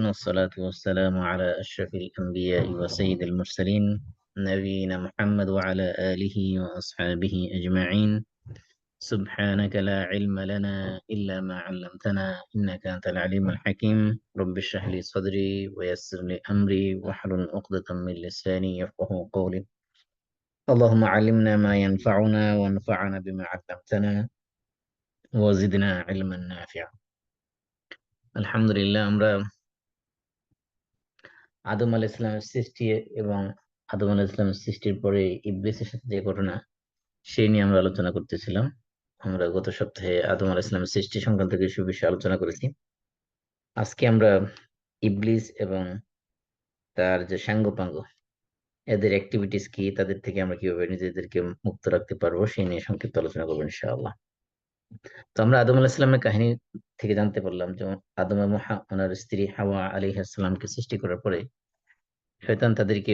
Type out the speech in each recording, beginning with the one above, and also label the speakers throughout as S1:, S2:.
S1: والصلاة والسلام على أشرف الأنبياء وسيد المرسلين نبينا محمد وعلى آله وأصحابه أجمعين. سبحانك لا علم لنا إلا ما علمتنا إنك أنت العليم الحكيم. رب اشرح لي صدري ويسر لي أمري واحلل عقدة من لساني يفقه قولي. اللهم علمنا ما ينفعنا وانفعنا بما علمتنا وزدنا علما نافعا. আলহামদুলিল্লাহ, আমরা আদম আলাইহিস সালামের সৃষ্টি এবং আদম আলাইহিস সালামের সৃষ্টির পরে ইবলিসের সাথে যে ঘটনা, সেই নিয়ে আমরা আলোচনা করতেছিলাম। আমরা গত সপ্তাহে আদম আলাইহিস সালামের সৃষ্টি সংক্রান্ত কিছু বিষয় আলোচনা করেছি। আজকে আমরা ইবলিস এবং তার যে সাঙ্গপাঙ্গ, এদের অ্যাক্টিভিটিস কি, তাদের থেকে আমরা কিভাবে নিজেদেরকে মুক্ত রাখতে পারবো, সেই নিয়ে সংক্ষিপ্ত আলোচনা করবো ইনশাআল্লাহ। তো আমরা আদম আলাইহিস সালামের কাহিনী থেকে জানতে পারলাম যে আদম এবং ওনার স্ত্রী হাওয়া আলাইহিস সালামকে সৃষ্টি করার পরে শয়তান তাদেরকে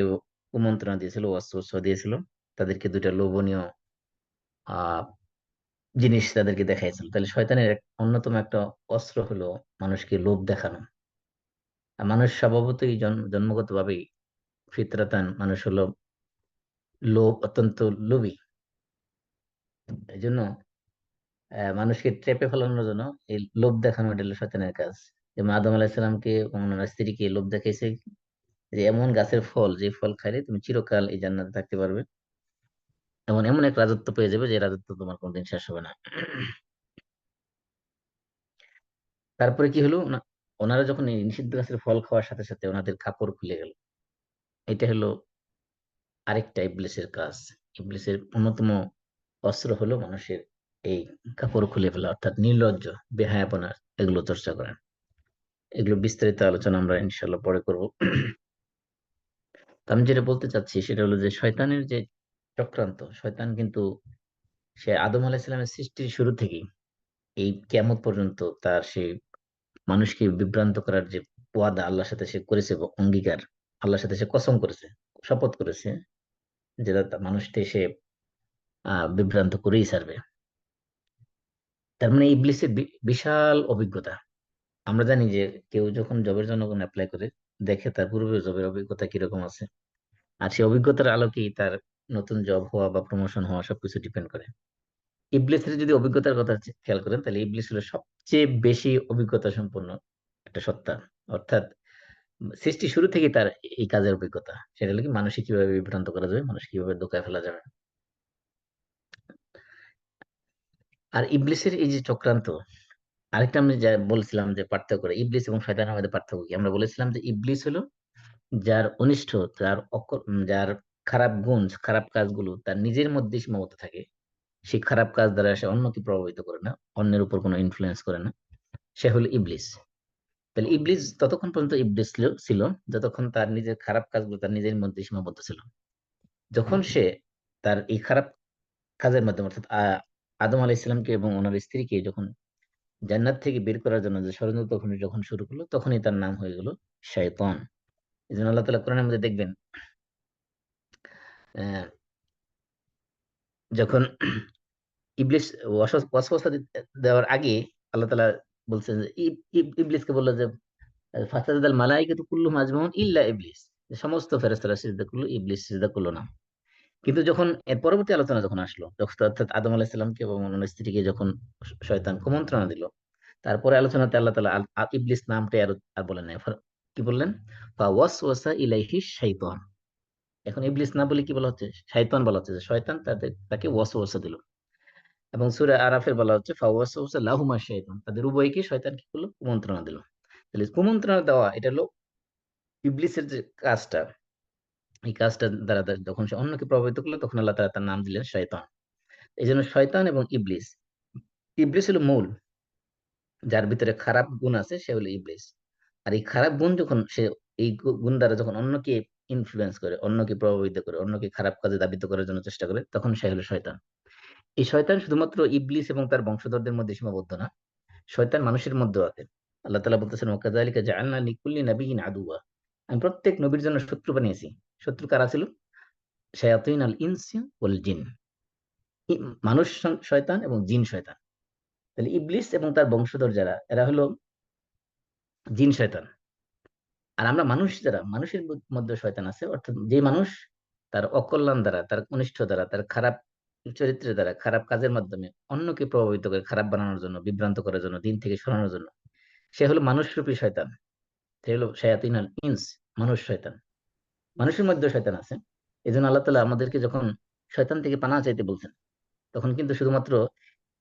S1: কুমন্ত্রণা দিয়েছিল, ওয়াসওয়াসা দিয়েছিল। তাদেরকে দুইটা লোভনীয় আহ জিনিস তাদেরকে দেখাইছিল। তাহলে শয়তানের অন্যতম একটা অস্ত্র হলো মানুষকে লোভ দেখানো। আর মানুষ স্বভাবতই জন্মগত ভাবেই, ফিতরাতান, মানুষ হলো অত্যন্ত লোভী। এই জন্য মানুষকে ট্রেপে ফেলানোর জন্য এই লোভ দেখানো, এটা হলো শয়তানের কাজ। যেমন আদম আলাহিসাল্লামকে ওনার স্ত্রীকে লোভ দেখাইছে যে এমন গাছের ফল, যে ফল খাইলে তুমি চিরকাল এই জান্নাতে থাকতে পারবে, এমন এমন এক রাজত্ব পেয়ে যাবে যে রাজত্ব তোমার কোনদিন শেষ হবে না। তারপরে কি হলো, ওনারা যখন এই নিষিদ্ধ গাছের ফল খাওয়ার সাথে সাথে ওনাদের কাপড় খুলে গেল। এটা হলো আরেকটা ইবলিসের কাজ। ইবলিসের অন্যতম অস্ত্র হলো মানুষের এই কাপড় খুলে ফেলা, অর্থাৎ নির্লজ্জ, বেহায়াপনা, এগুলো চর্চা করেন। এগুলো বিস্তারিত আলোচনা আমরা ইনশাল্লাহ পরে করব। তো আমি যেটা বলতে চাচ্ছি সেটা হলো যে শয়তানের যে চক্রান্ত, শয়তান কিন্তু সে আদম আলাইহিস সৃষ্টির শুরু থেকেই এই কিয়ামত পর্যন্ত তার সেই মানুষকে বিভ্রান্ত করার যে ওয়াদা আল্লাহর সাথে সে করেছে, অঙ্গীকার, আল্লাহর সাথে সে কসম করেছে, শপথ করেছে, যেটা মানুষকে সে বিভ্রান্ত করেই ছাড়বে। তার মানে ইবলিসের বিশাল অভিজ্ঞতা। আমরা জানি যে কেউ যখন জবের জন্য কোনো অ্যাপ্লাই করে, দেখে তার পূর্বে জবের অভিজ্ঞতা কিরকম আছে, আর সেই অভিজ্ঞতার আলোকেই তার নতুন জব হওয়া বা প্রমোশন হওয়া সবকিছু ডিপেন্ড করে। ইবলিসের যদি অভিজ্ঞতার কথা খেয়াল করেন, তাহলে ইবলিস হলো সবচেয়ে বেশি অভিজ্ঞতা সম্পন্ন একটা সত্তা। অর্থাৎ সৃষ্টি শুরু থেকে তার এই কাজের অভিজ্ঞতা। সেটা হলো কি, মানুষকে কিভাবে বিভ্রান্ত করা যাবে, মানুষ কিভাবে ধোঁকায় ফেলা যাবে। আর ইবলিসের এই যে চক্রান্ত, আরেকটা আমি যা বলছিলাম যে পার্থক্য করে ইবলিস এবং শয়তানের মধ্যে পার্থক্য কি, আমরা বলেছিলাম যে ইবলিস হলো যার অনিষ্ট, যার খারাপ গুণ, খারাপ কাজগুলো তার নিজের মধ্যে সীমাবদ্ধ থাকে। সেই খারাপ কাজ দ্বারা সে অন্যকে প্রভাবিত করে না, অন্যের উপর কোনো ইনফ্লুয়েন্স করে না। সে হলো ইবলিস। তাহলে ইবলিস ততক্ষণ পর্যন্ত ইবলিস ছিল যতক্ষণ তার নিজের খারাপ কাজগুলো তার নিজের মধ্যে সীমাবদ্ধ ছিল। যখন সে তার এই খারাপ কাজের মাধ্যমে, অর্থাৎ আদম আলাইহিস সালামকে এবং ওনার স্ত্রীকে যখন জান্নাত থেকে বের করার জন্য যে ষড়যন্ত্র তখন যখন শুরু করলো, তখনই তার নাম হয়ে গেল শয়তান। এই জন্য আল্লাহ তাআলা কোরআনের মধ্যে দেখবেন, আহ, যখন ইবলিস ওয়াসওয়াসা দেওয়ার আগে আল্লাহ তাআলা বলছেন যে ইবলিসকে বললো যে ফাসাদাল মালাইকাতু কুল্লুহুম আজমাউন ইল্লা ইবলিস, যে সমস্ত ফেরেশতারা সিজদা করলো, ইবলিস সিজদা করলো না। কিন্তু যখন এর পরবর্তী আলোচনা যখন আসলো, অর্থাৎ আদম আলাইহিস সালামকে এবং ওনার স্ত্রীকে যখন শয়তান কুমন্ত্রণা দিল, তারপরে আলোচনাতে আল্লাহ তাআলা ইবলিস নামটা আর বলেন নাই। কি বললেন? ফাওয়াসওয়াসা ইলাইহি শাইতান। এখন ইবলিস না বলে কি বলা হচ্ছে? শয়তান বলা হচ্ছে, যে শয়তান তাকে ওয়াসওয়াসা দিল। এবং সূরা আরাফের বলা হচ্ছে ফাওয়াসওয়াসা লাহুমা শাইতান, তাদের উভয়কে শয়তান কি করলো? কুমন্ত্রণা দিল। তাহলে কুমন্ত্রণা দেওয়া, এটা হলো ইবলিসের যে কাজটা। এই কাজটা দ্বারা যখন সে অন্যকে প্রভাবিত করলো, তখন আল্লাহ তাআলা তার নাম দিলেন শয়তান। এই জন্য শয়তান এবং ইবলিস, ইবলিস হলো মূল, যার ভিতরে খারাপ গুণ আছে, সে হলো ইবলিস। আর এই খারাপ গুণ যখন সে, এই গুণ দ্বারা যখন অন্যকে ইনফ্লুয়েন্স করে, অন্যকে প্রভাবিত করে, অন্যকে খারাপ কাজে দাবিত করার জন্য চেষ্টা করে, তখন সে হলো শয়তান। এই শয়তান শুধুমাত্র ইবলিস এবং তার বংশধরদের মধ্যে সীমাবদ্ধ না, শয়তান মানুষের মধ্যেও আছে। আল্লাহ তাআলা বলতেছেন, ওয়াকাযালিকা জাআলনা লিকুল্লি নাবিয়্যিন আদুওয়া, আমি প্রত্যেক নবীর জন্য শত্রু বানিয়েছি। শত্রু কারা ছিল? শায়াতিন আল ইনসি ওয়াল জিন, মানুষ শয়তান এবং জিন শয়তান। তাহলে ইবলিস এবং তার বংশধর যারা, এরা হলো জিন শয়তান। আর আমরা মানুষ যারা, মানুষের মধ্যে শয়তান আছে, অর্থাৎ যে মানুষ তার অকল্যাণ দ্বারা, তার অনিষ্ট দ্বারা, তার খারাপ চরিত্রের দ্বারা, খারাপ কাজের মাধ্যমে অন্যকে প্রভাবিত করে, খারাপ বানানোর জন্য, বিভ্রান্ত করার জন্য, দিন থেকে সরানোর জন্য, সে হলো মানুষরূপী শয়তান। সে হলো শায়াতিন আল ইনস, মানুষ শয়তান। মানুষের মধ্যে শয়তান আছে। এই জন্য আল্লাহ তাআলা আমাদেরকে যখন শয়তান থেকে পানাহ চাইতে বলছেন, তখন কিন্তু শুধুমাত্র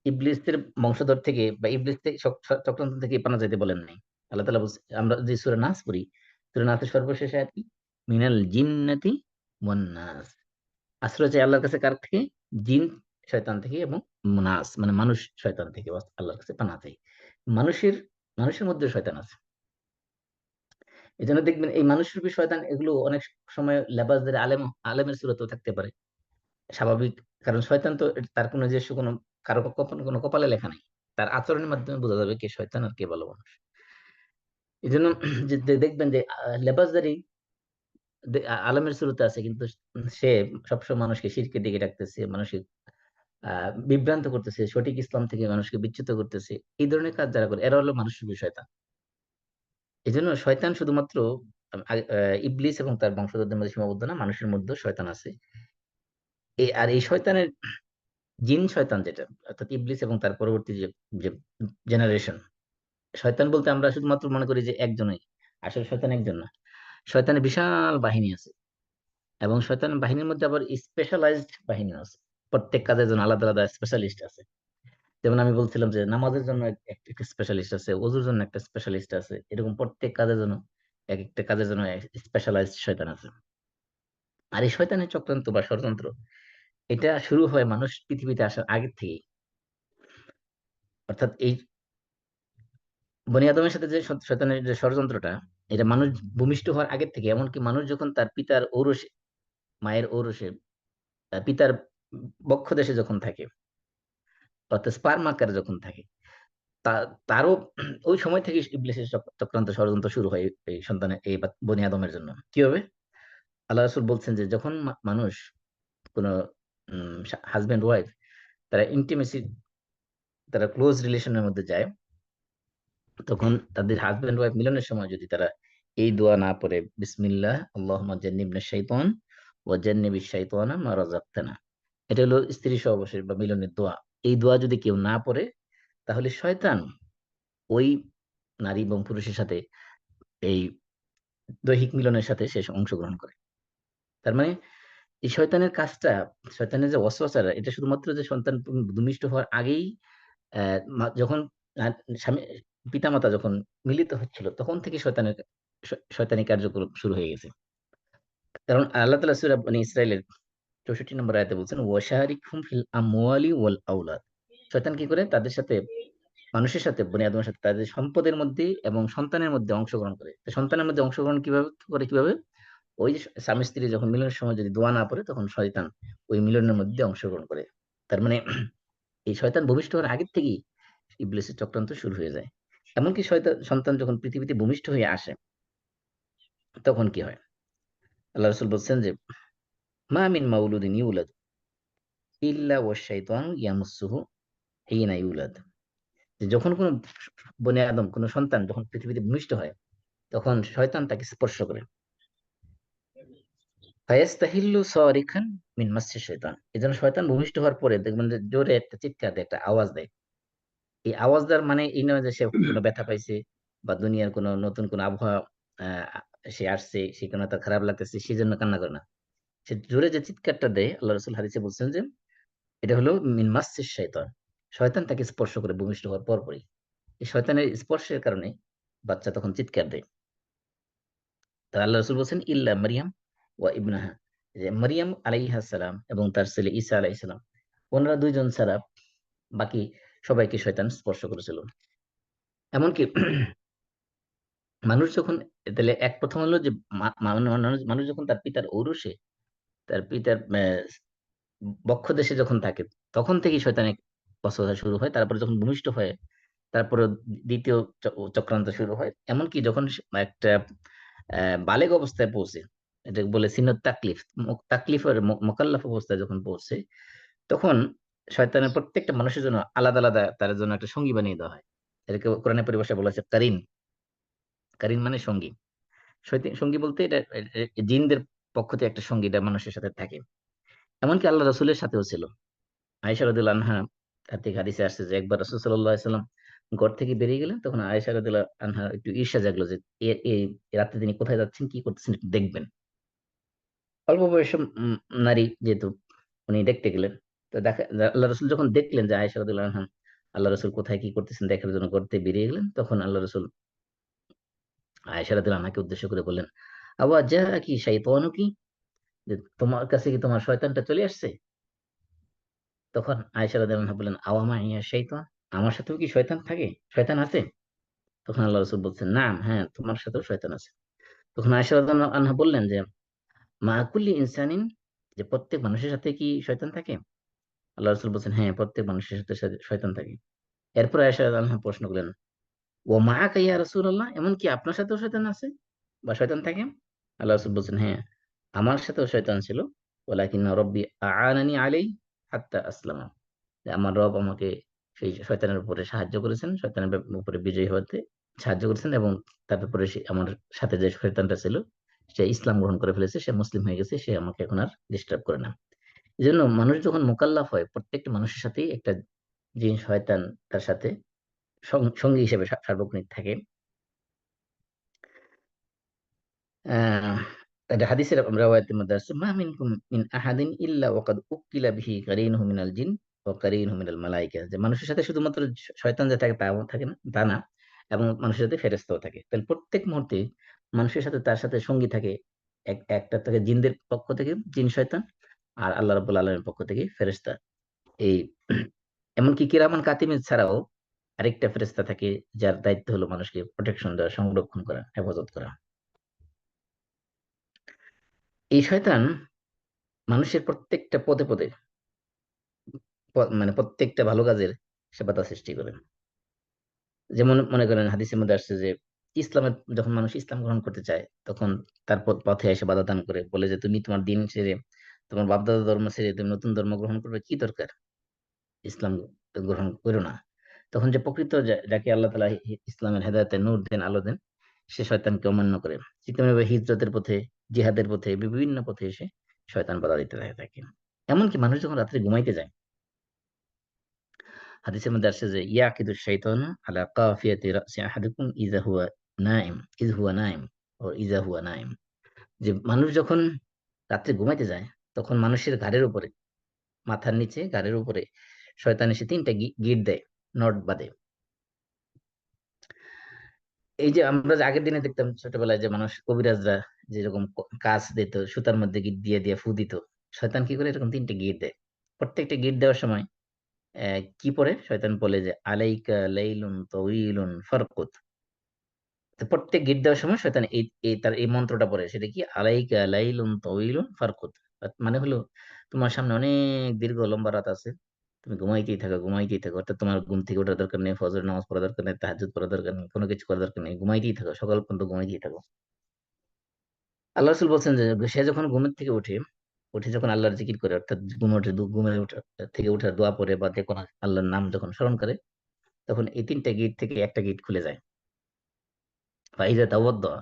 S1: ইবলিসের বংশধর থেকে বা ইবলিস থেকে চক্রান্ত থেকে পানাহ চাইতে বলেন নাই। আল্লাহ তাআলা বলছে, আমরা যে সূরা নাস পড়ি, সূরা নাসের সর্বশেষ আয়াত কি? মিনাল জিন্নাতি ওয়ান নাস। আশ্রয় চাই আল্লাহর কাছে কার থেকে? জিন শয়তান থেকে, এবং নাস মানে মানুষ শয়তান থেকে আল্লাহর কাছে পানাহ চাই। মানুষের মানুষের মধ্যে শয়তান আছে। এই জন্য দেখবেন এই মানুষরূপী শয়তান এগুলো অনেক সময় লেবাসদের আলেমের সুরতেও থাকতে পারে, স্বাভাবিক। কারণ শয়তান তো তার কোনো নিজস্ব কোনো, কারো কোনো কপালে লেখা নেই। তার আচরণের মাধ্যমে বোঝা যাবে কে শয়তান আর কে ভালো মানুষ। এই জন্য দেখবেন যে লেবাসদারি আলেমের সুরতে আছে, কিন্তু সে সবসময় মানুষকে শিরকের দিকে ডাকতেছে, মানুষকে বিভ্রান্ত করতেছে, সঠিক ইসলাম থেকে মানুষকে বিচ্যুত করতেছে। এই ধরনের কাজ যারা করে এরা হলো মানুষরূপী শয়তান। এই জন্য শয়তান শুধুমাত্র ইবলিস এবং তার বংশধরদের মধ্যে সীমাবদ্ধ না, মানুষের মধ্যে শয়তান আছে। আর এই শয়তানের জিন শয়তান যেটা, অর্থাৎ ইবলিস এবং তার পরবর্তী যে যে জেনারেশন, শয়তান বলতে আমরা শুধুমাত্র মনে করি যে একজনই। আসলে শয়তান একজন না, শয়তানের বিশাল বাহিনী আছে। এবং শয়তান বাহিনীর মধ্যে আবার স্পেশালাইজড বাহিনী আছে। প্রত্যেক কাজের জন্য আলাদা আলাদা স্পেশালিস্ট আছে। যেমন আমি বলছিলাম যে নামাজের জন্য একটা স্পেশালিস্ট আছে, ওযুর জন্য একটা স্পেশালিস্ট আছে, এরকম প্রত্যেক কাজের জন্য এক একটা কাজের জন্য স্পেশালাইজড শয়তান আছে। আর এই শয়তানের চক্রান্ত বা ষড়যন্ত্র, এটা শুরু হয় মানুষ পৃথিবীতে আসার আগের থেকেই। অর্থাৎ এই বনি আদমের সাথে যে শয়তানের যে ষড়যন্ত্রটা, এটা মানুষ ভূমিষ্ঠ হওয়ার আগের থেকে, এমনকি মানুষ যখন তার পিতার ঔরসে, মায়ের ঔরসে, পিতার বক্ষদেশে যখন থাকে, অর্থাৎ স্পার্ম আকারে যখন থাকে, তারও ওই সময় থেকে ইবলিসের চক্রান্ত ষড়যন্ত্র শুরু হয় এই সন্তানের, এই বনি আদমের জন্য। কিভাবে? আল্লাহ রাসূল বলছেন যে যখন মানুষ কোন হাজবেন্ড ওয়াইফ, তারা ইন্টিমেসি, তারা ক্লোজ রিলেশনের মধ্যে যায়, তখন তাদের হাজবেন্ড ওয়াইফ মিলনের সময় যদি তারা এই দোয়া না পড়ে, বিসমিল্লাহ আল্লাহুম্মা জান্নিবনা শাইতান ওয়া জান্নিবিশ শাইতানা মা রাযাকতানা, এটা হলো স্ত্রী সহবাসের বা মিলনের দোয়া। এই দোয়া যদি কেউ না পড়ে, তাহলে শয়তান ওই নারী এবং পুরুষের সাথে এই দৈহিক মিলনের সাথে সে অংশগ্রহণ করে। তার মানে এই শয়তানের কাজটা, শয়তানের যে ওয়াসওয়াসাটা, এটা শুধুমাত্র যে সন্তান ভূমিষ্ঠ হওয়ার আগেই, যখন স্বামী পিতামাতা যখন মিলিত হচ্ছিল, তখন থেকে শয়তানি কার্যক্রম শুরু হয়ে গেছে। কারণ আল্লাহ তাআলা সূরা বনী ইসরাইলের 64 নম্বর আয়াতে বলছেন, ওয়াশারিকহুম ফিল আমওয়ালি ওয়াল আওলাদ। শয়তান কি করে? তাদের সাথে, মানুষের সাথে, বনী আদমের সাথে তাদের সম্পদের মধ্যে এবং সন্তানের মধ্যে অংশগ্রহণ করে। তো সন্তানের মধ্যে অংশগ্রহণ কিভাবে? ওই যে স্বামী স্ত্রী যখন মিলনের সময় যদি দোয়া না পড়ে, তখন শয়তান ওই মিলনের মধ্যে অংশগ্রহণ করে। তার মানে এই শয়তান ভূমিষ্ঠ হওয়ার আগের থেকেই ইবলিসের চক্রান্ত শুরু হয়ে যায়। এমনকি সন্তান যখন পৃথিবীতে ভূমিষ্ঠ হয়ে আসে, তখন কি হয়? আল্লাহ রাসূল বলছেন যে, মা মিন মাউলুদিন ইউলাদু ইল্লা ওয়াশ-শাইতানু ইয়ামাসসুহু হিনা ইউলাদ। যে যখন কোন বনি আদম, কোন সন্তান যখন পৃথিবীতে ভূমিষ্ঠ হয়, তখন শয়তান তাকে স্পর্শ করে। ফায়াস্তাহিল্লু সারিখান মিন মাসসি শয়তান। এজন্য শয়তান ভূমিষ্ঠ হওয়ার পরে দেখবেন যে জোরে একটা চিৎকার দেয়, একটা আওয়াজ দেয়। এই আওয়াজ দেওয়ার মানে এই নয় যে সে কোনো ব্যথা পাইছে বা দুনিয়ার কোনো নতুন কোনো আবহাওয়া, সে আসছে, সে কোনো তার খারাপ লাগতেছে সেজন্য কান্না করে না। সে জোরে যে চিৎকারটা দেয়, আল্লাহ রাসূল হাদিসে বলছেন যে এটা হলো মিন মাসসিস শাইতান। শয়তান তাকে স্পর্শ করে ভূমিষ্ঠ হওয়ার পরপরই। এই শয়তানের স্পর্শের কারণে বাচ্চা তখন চিৎকার দেয়। তা আল্লাহ রাসূল বলছেন, ইল্লা মারিয়াম ওয়া ইবনাহা, যে মারিয়াম আলাইহিস সালাম এবং তার ছেলে ঈসা আলাইহিস সালাম, ওনারা দুইজন ছাড়া বাকি সবাইকে শয়তান স্পর্শ করেছিল। এমনকি মানুষ যখন, তাহলে প্রথম হলো যে মানুষ যখন তার পিতার ঔরসে, তার পিতার বক্ষদেশে যখন থাকে, তখন থেকেই শয়তানের ওয়াসওয়াসা শুরু হয়। তারপরে যখন ভূমিষ্ঠ হয়, তারপরে দ্বিতীয় চক্রান্ত শুরু হয়। এমনকি যখন সে একটা বালেগ অবস্থায় পৌঁছে, এটা বলে সিনত তাকলিফ, তাকলিফের মোকাল্লাফ অবস্থায় যখন পৌঁছে, তখন শয়তানের প্রত্যেকটা মানুষের জন্য আলাদা আলাদা তার জন্য একটা সঙ্গী বানিয়ে দেওয়া হয়। এটাকে কোরআনের পরিভাষায় বলা হয়েছে কারিন। কারিন মানে সঙ্গী। সঙ্গী বলতে এটা জিনদের পক্ষ থেকে একটা সঙ্গী, এটা মানুষের সাথে থাকে। এমনকি আল্লাহ রসুলের সাথেও ছিল। আয়েশা রাদিয়াল্লাহু আনহা তার থেকে হাদিসে আসছে যে একবার রাসূল সাল্লাল্লাহু আলাইহি সাল্লাম ঘর থেকে বেরিয়ে গেলেন, তখন আয়েশা রাদিয়াল্লাহু আনহা একটু ঈর্ষা জাগলো যে এই রাতে তিনি কোথায় যাচ্ছেন, কি করতেছেন, একটু দেখবেন। অল্প বয়সী নারী যেহেতু, উনি দেখতে গেলেন। তো আল্লাহ রসুল যখন দেখলেন যে আয়েশা রাদিয়াল্লাহু আনহা আল্লাহ রসুল কোথায় কি করতেছেন দেখার জন্য ঘর থেকে বেরিয়ে গেলেন, তখন আল্লাহ রসুল আয়েশা রাদিয়াল্লাহু আনহাকে উদ্দেশ্য করে বললেন, আওয়া যা কি শাইতানু কি, যে তোমার কাছে কি তোমার শয়তানটা চলে আসছে? তখন আয়েশা রাদিয়াল্লাহু আনহা বললেন, আওয়া মাইয়া শাইতান, আমার সাথেও কি শয়তান থাকে, শয়তান আছে? তখন আল্লাহ রসুল বলছেন, নাম, হ্যাঁ, তোমার সাথেও শয়তান আছে। তখন আয়েশা রাদিয়াল্লাহু আনহা বললেন যে মা কুল্লি ইনসানিন, যে প্রত্যেক মানুষের সাথে কি শয়তান থাকে? আল্লাহ রসুল বলছেন, হ্যাঁ, প্রত্যেক মানুষের সাথে শয়তান থাকে। এরপর আয়েশা রাদিয়াল্লাহু আনহা প্রশ্ন করলেন, ও মা কাইয়া রাসূলুল্লাহ, এমন কি আপনার সাথেও শয়তান আছে বা শয়তান থাকে? আল্লাহ রসুল বলছেন, হ্যাঁ, আমার সাথেও শয়তান ছিল, ওয়ালাকিন্না রব্বি আ'আনানি আলাই হাত্তা আসলামা, যে আমার রব আমাকে সেই শয়তানের উপরে সাহায্য করেছেন, শয়তানের উপরে বিজয়ী হতে সাহায্য করেছেন, এবং তারপরে সে আমার সাথে যে শয়তানটা ছিল সে ইসলাম গ্রহণ করে ফেলেছে, সে মুসলিম হয়ে গেছে, সে আমাকে এখন আর ডিস্টার্ব করে না। এই জন্য মানুষ যখন মোকাল্লাফ হয়, প্রত্যেকটা মানুষের সাথেই একটা জিন শয়তান তার সাথে সঙ্গী হিসেবে সার্বক্ষণিক থাকে। আহ এটা হাদিসের রাওয়ায়াতের মধ্যে আছে, মা মিনকুম মিন আহাদিন ইল্লা ওয়াকাদ উকিলা বিহি কারিনহু মিনাল জিন ওয়া কারিনহু মিনাল মালাইকা, যে মানুষের সাথে শুধুমাত্র শয়তান যে থাকে তাও থাকে না, তা না, এবং মানুষের সাথে ফেরেশতাও থাকে। তাহলে প্রত্যেক মুহূর্তে মানুষের সাথে তার সাথে সঙ্গী থাকে, একটা থাকে জিনদের পক্ষ থেকে জিন শয়তান, আর আল্লাহ রাব্বুল আলামিনের পক্ষ থেকে ফেরেশতা। এই এমনকি কিরামান কাতিমিন ছাড়াও আরেকটা ফেরেশতা থাকে, যার দায়িত্ব হলো মানুষকে প্রোটেকশন দেওয়া, সংরক্ষণ করা, হেফাজত করা। এই শয়তান মানুষের প্রত্যেকটা পদে পদে মানে প্রত্যেকটা ভালো কাজের সে বাধা সৃষ্টি করে। যেমন মনে করেন হাদিসের মধ্যে আসছে যে ইসলামের, যখন মানুষ ইসলাম গ্রহণ করতে চায় তখন তার পথে এসে বাধা দান করে, বলে যে তুমি তোমার দিন ছেড়ে, তোমার বাপদাদা ধর্ম ছেড়ে তুমি নতুন ধর্ম গ্রহণ করবে, কি দরকার, ইসলাম গ্রহণ করো না। তখন যে প্রকৃত যাকে আল্লাহ তাআলা ইসলামের হেদায়েতের নূর দেন, আলো দেন, সে শয়তানকে অমান্য করে। ঠিক তেমনি হিজরতের পথে, জিহাদের পথে, বিভিন্ন পথে এসে শয়তান বাধা দিতে থাকে। এমনকি মানুষ যখন রাত্রে ঘুমাইতে যায়, হাদিসের মধ্যে আসছে যে ইয়াকিদু শাইতানু আলা কাফিয়াতি রাসি আহাদিকুম ইযা হুয়া নাইম, ইয হুয়া নাইম, ও ইযা হুয়া নাইম, যে মানুষ যখন রাত্রে ঘুমাইতে যায় তখন মানুষের ঘাড়ের উপরে, মাথার নিচে ঘাড়ের উপরে শয়তান এসে তিনটা গিট দেয়, নট বাঁধে। এই যে আমরা যে আগের দিনে দেখতাম ছোটবেলায় যে মানুষ কবিরাজরা যেরকম কাজ দিত, সুতার মধ্যে গিট দিয়ে দিয়ে ফু দিত, শয়তান কি করে এরকম তিনটে গিট দেয়। প্রত্যেকটা গিট দেওয়ার সময় কি পড়ে, শয়তান বলে যে আলাইকা লাইলুন তাওয়িলুন ফারকুদ। তো প্রত্যেক গিট দেওয়ার সময় শয়তান এই এই তার এই মন্ত্রটা পড়ে, সেটা কি, আলাইকা লাইলুন তাওয়িলুন ফারকুদ। মানে হলো তোমার সামনে অনেক দীর্ঘ লম্বা রাত আছে, তুমি ঘুমাইতেই থাকো, ঘুমাইতেই থাকো, অর্থাৎ তোমার ঘুম থেকে ওঠার দরকার নেই, ফজর নামাজ পড়া দরকার নেই, তাহাজ্জুদ পড়া দরকার নেই, কোনো কিছু করার দরকার নেই, ঘুমাইতেই থাকো, সকাল পর্যন্ত ঘুমাইতেই থাকো। আল্লাহ রাসূল বলছেন যে সে যখন ঘুমের থেকে উঠে, যখন আল্লাহর জিকির করে, অর্থাৎ ঘুমের ওঠা থেকে উঠার দোয়া পড়ে বা যে কোনো আল্লাহর নাম যখন স্মরণ করে, তখন এই তিনটা গেট থেকে একটা গেট খুলে যায়। ফাইজা তাওয়াদ্দা,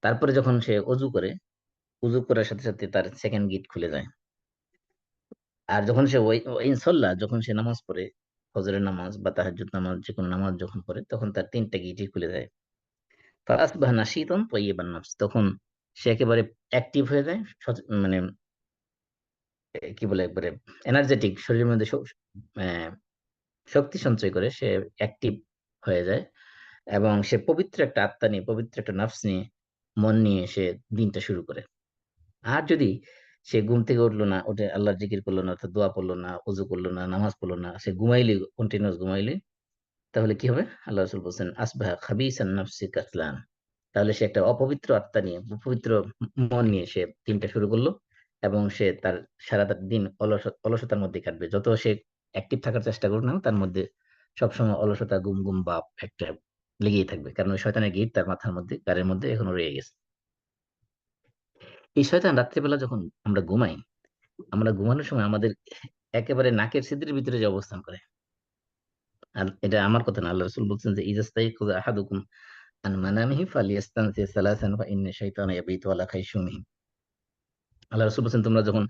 S1: তারপরে যখন সে অজু করে, অজু করার সাথে সাথে তার সেকেন্ড গেট খুলে যায়। আর যখন সে ইনশাল্লাহ যখন সে নামাজ পড়ে, ফজরের নামাজ বা তাহাজ্জুদ নামাজ, যে কোনো নামাজ যখন পড়ে, তখন তার তিনটা গেটই খুলে যায়। ফাসবাহ নাশীতান তাইয়িবান নাফস, তখন সে একেবারে অ্যাক্টিভ হয়ে যায়, মানে কি বলে, একবারে এনার্জেটিক, শরীরের মধ্যে আহ, শক্তি সঞ্চয় করে সে অ্যাক্টিভ হয়ে যায়, এবং সে পবিত্র একটা আত্মা নিয়ে, পবিত্র একটা নাফস নিয়ে, মন নিয়ে সে দিনটা শুরু করে। আর যদি সে ঘুম থেকে উঠলো না, উঠে আল্লাহর জিকির করলো না, অর্থাৎ দোয়া পড়লো না, ওযু করলো না, নামাজ পড়লো না, সে ঘুমাইলে, কন্টিনিউয়াস ঘুমাইলে, তাহলে কি হবে, আল্লাহ রাসূল বলছেন আসবাহা খাবিসান নাফসি কাসলান, তাহলে সে একটা অপবিত্র আত্মা নিয়ে, অপবিত্র মন নিয়ে সে দিনটা শুরু করলো, এবং সে তার সারাটা দিন অলসতার মধ্যে কাটবে। যত সে অ্যাক্টিভ থাকার চেষ্টা করুক না, তার মধ্যে সবসময় অলসতা, গুম গুম ভাব একটা লেগেই থাকবে, কারণ ওই শয়তানের গিট তার মাথার মধ্যে, গাড়ির মধ্যে এখনো রয়ে গেছে। এই শয়তান রাত্রিবেলা যখন আমরা ঘুমাই, আমরা ঘুমানোর সময় আমাদের একেবারে নাকের ছিদ্রের ভিতরে যে অবস্থান করে, আর এটা আমার কথা না, আল্লাহ রাসূল বলছেন যে ইজাস্তাইকাযা আহাদুকুম আন মানামিহি ফালিয়াস্তানসি সালাসান ফাইন্না শাইতানা ইয়াবিতু আলা খাইশুমিহি। আল্লাহ রাসূল বলেছেন, তোমরা যখন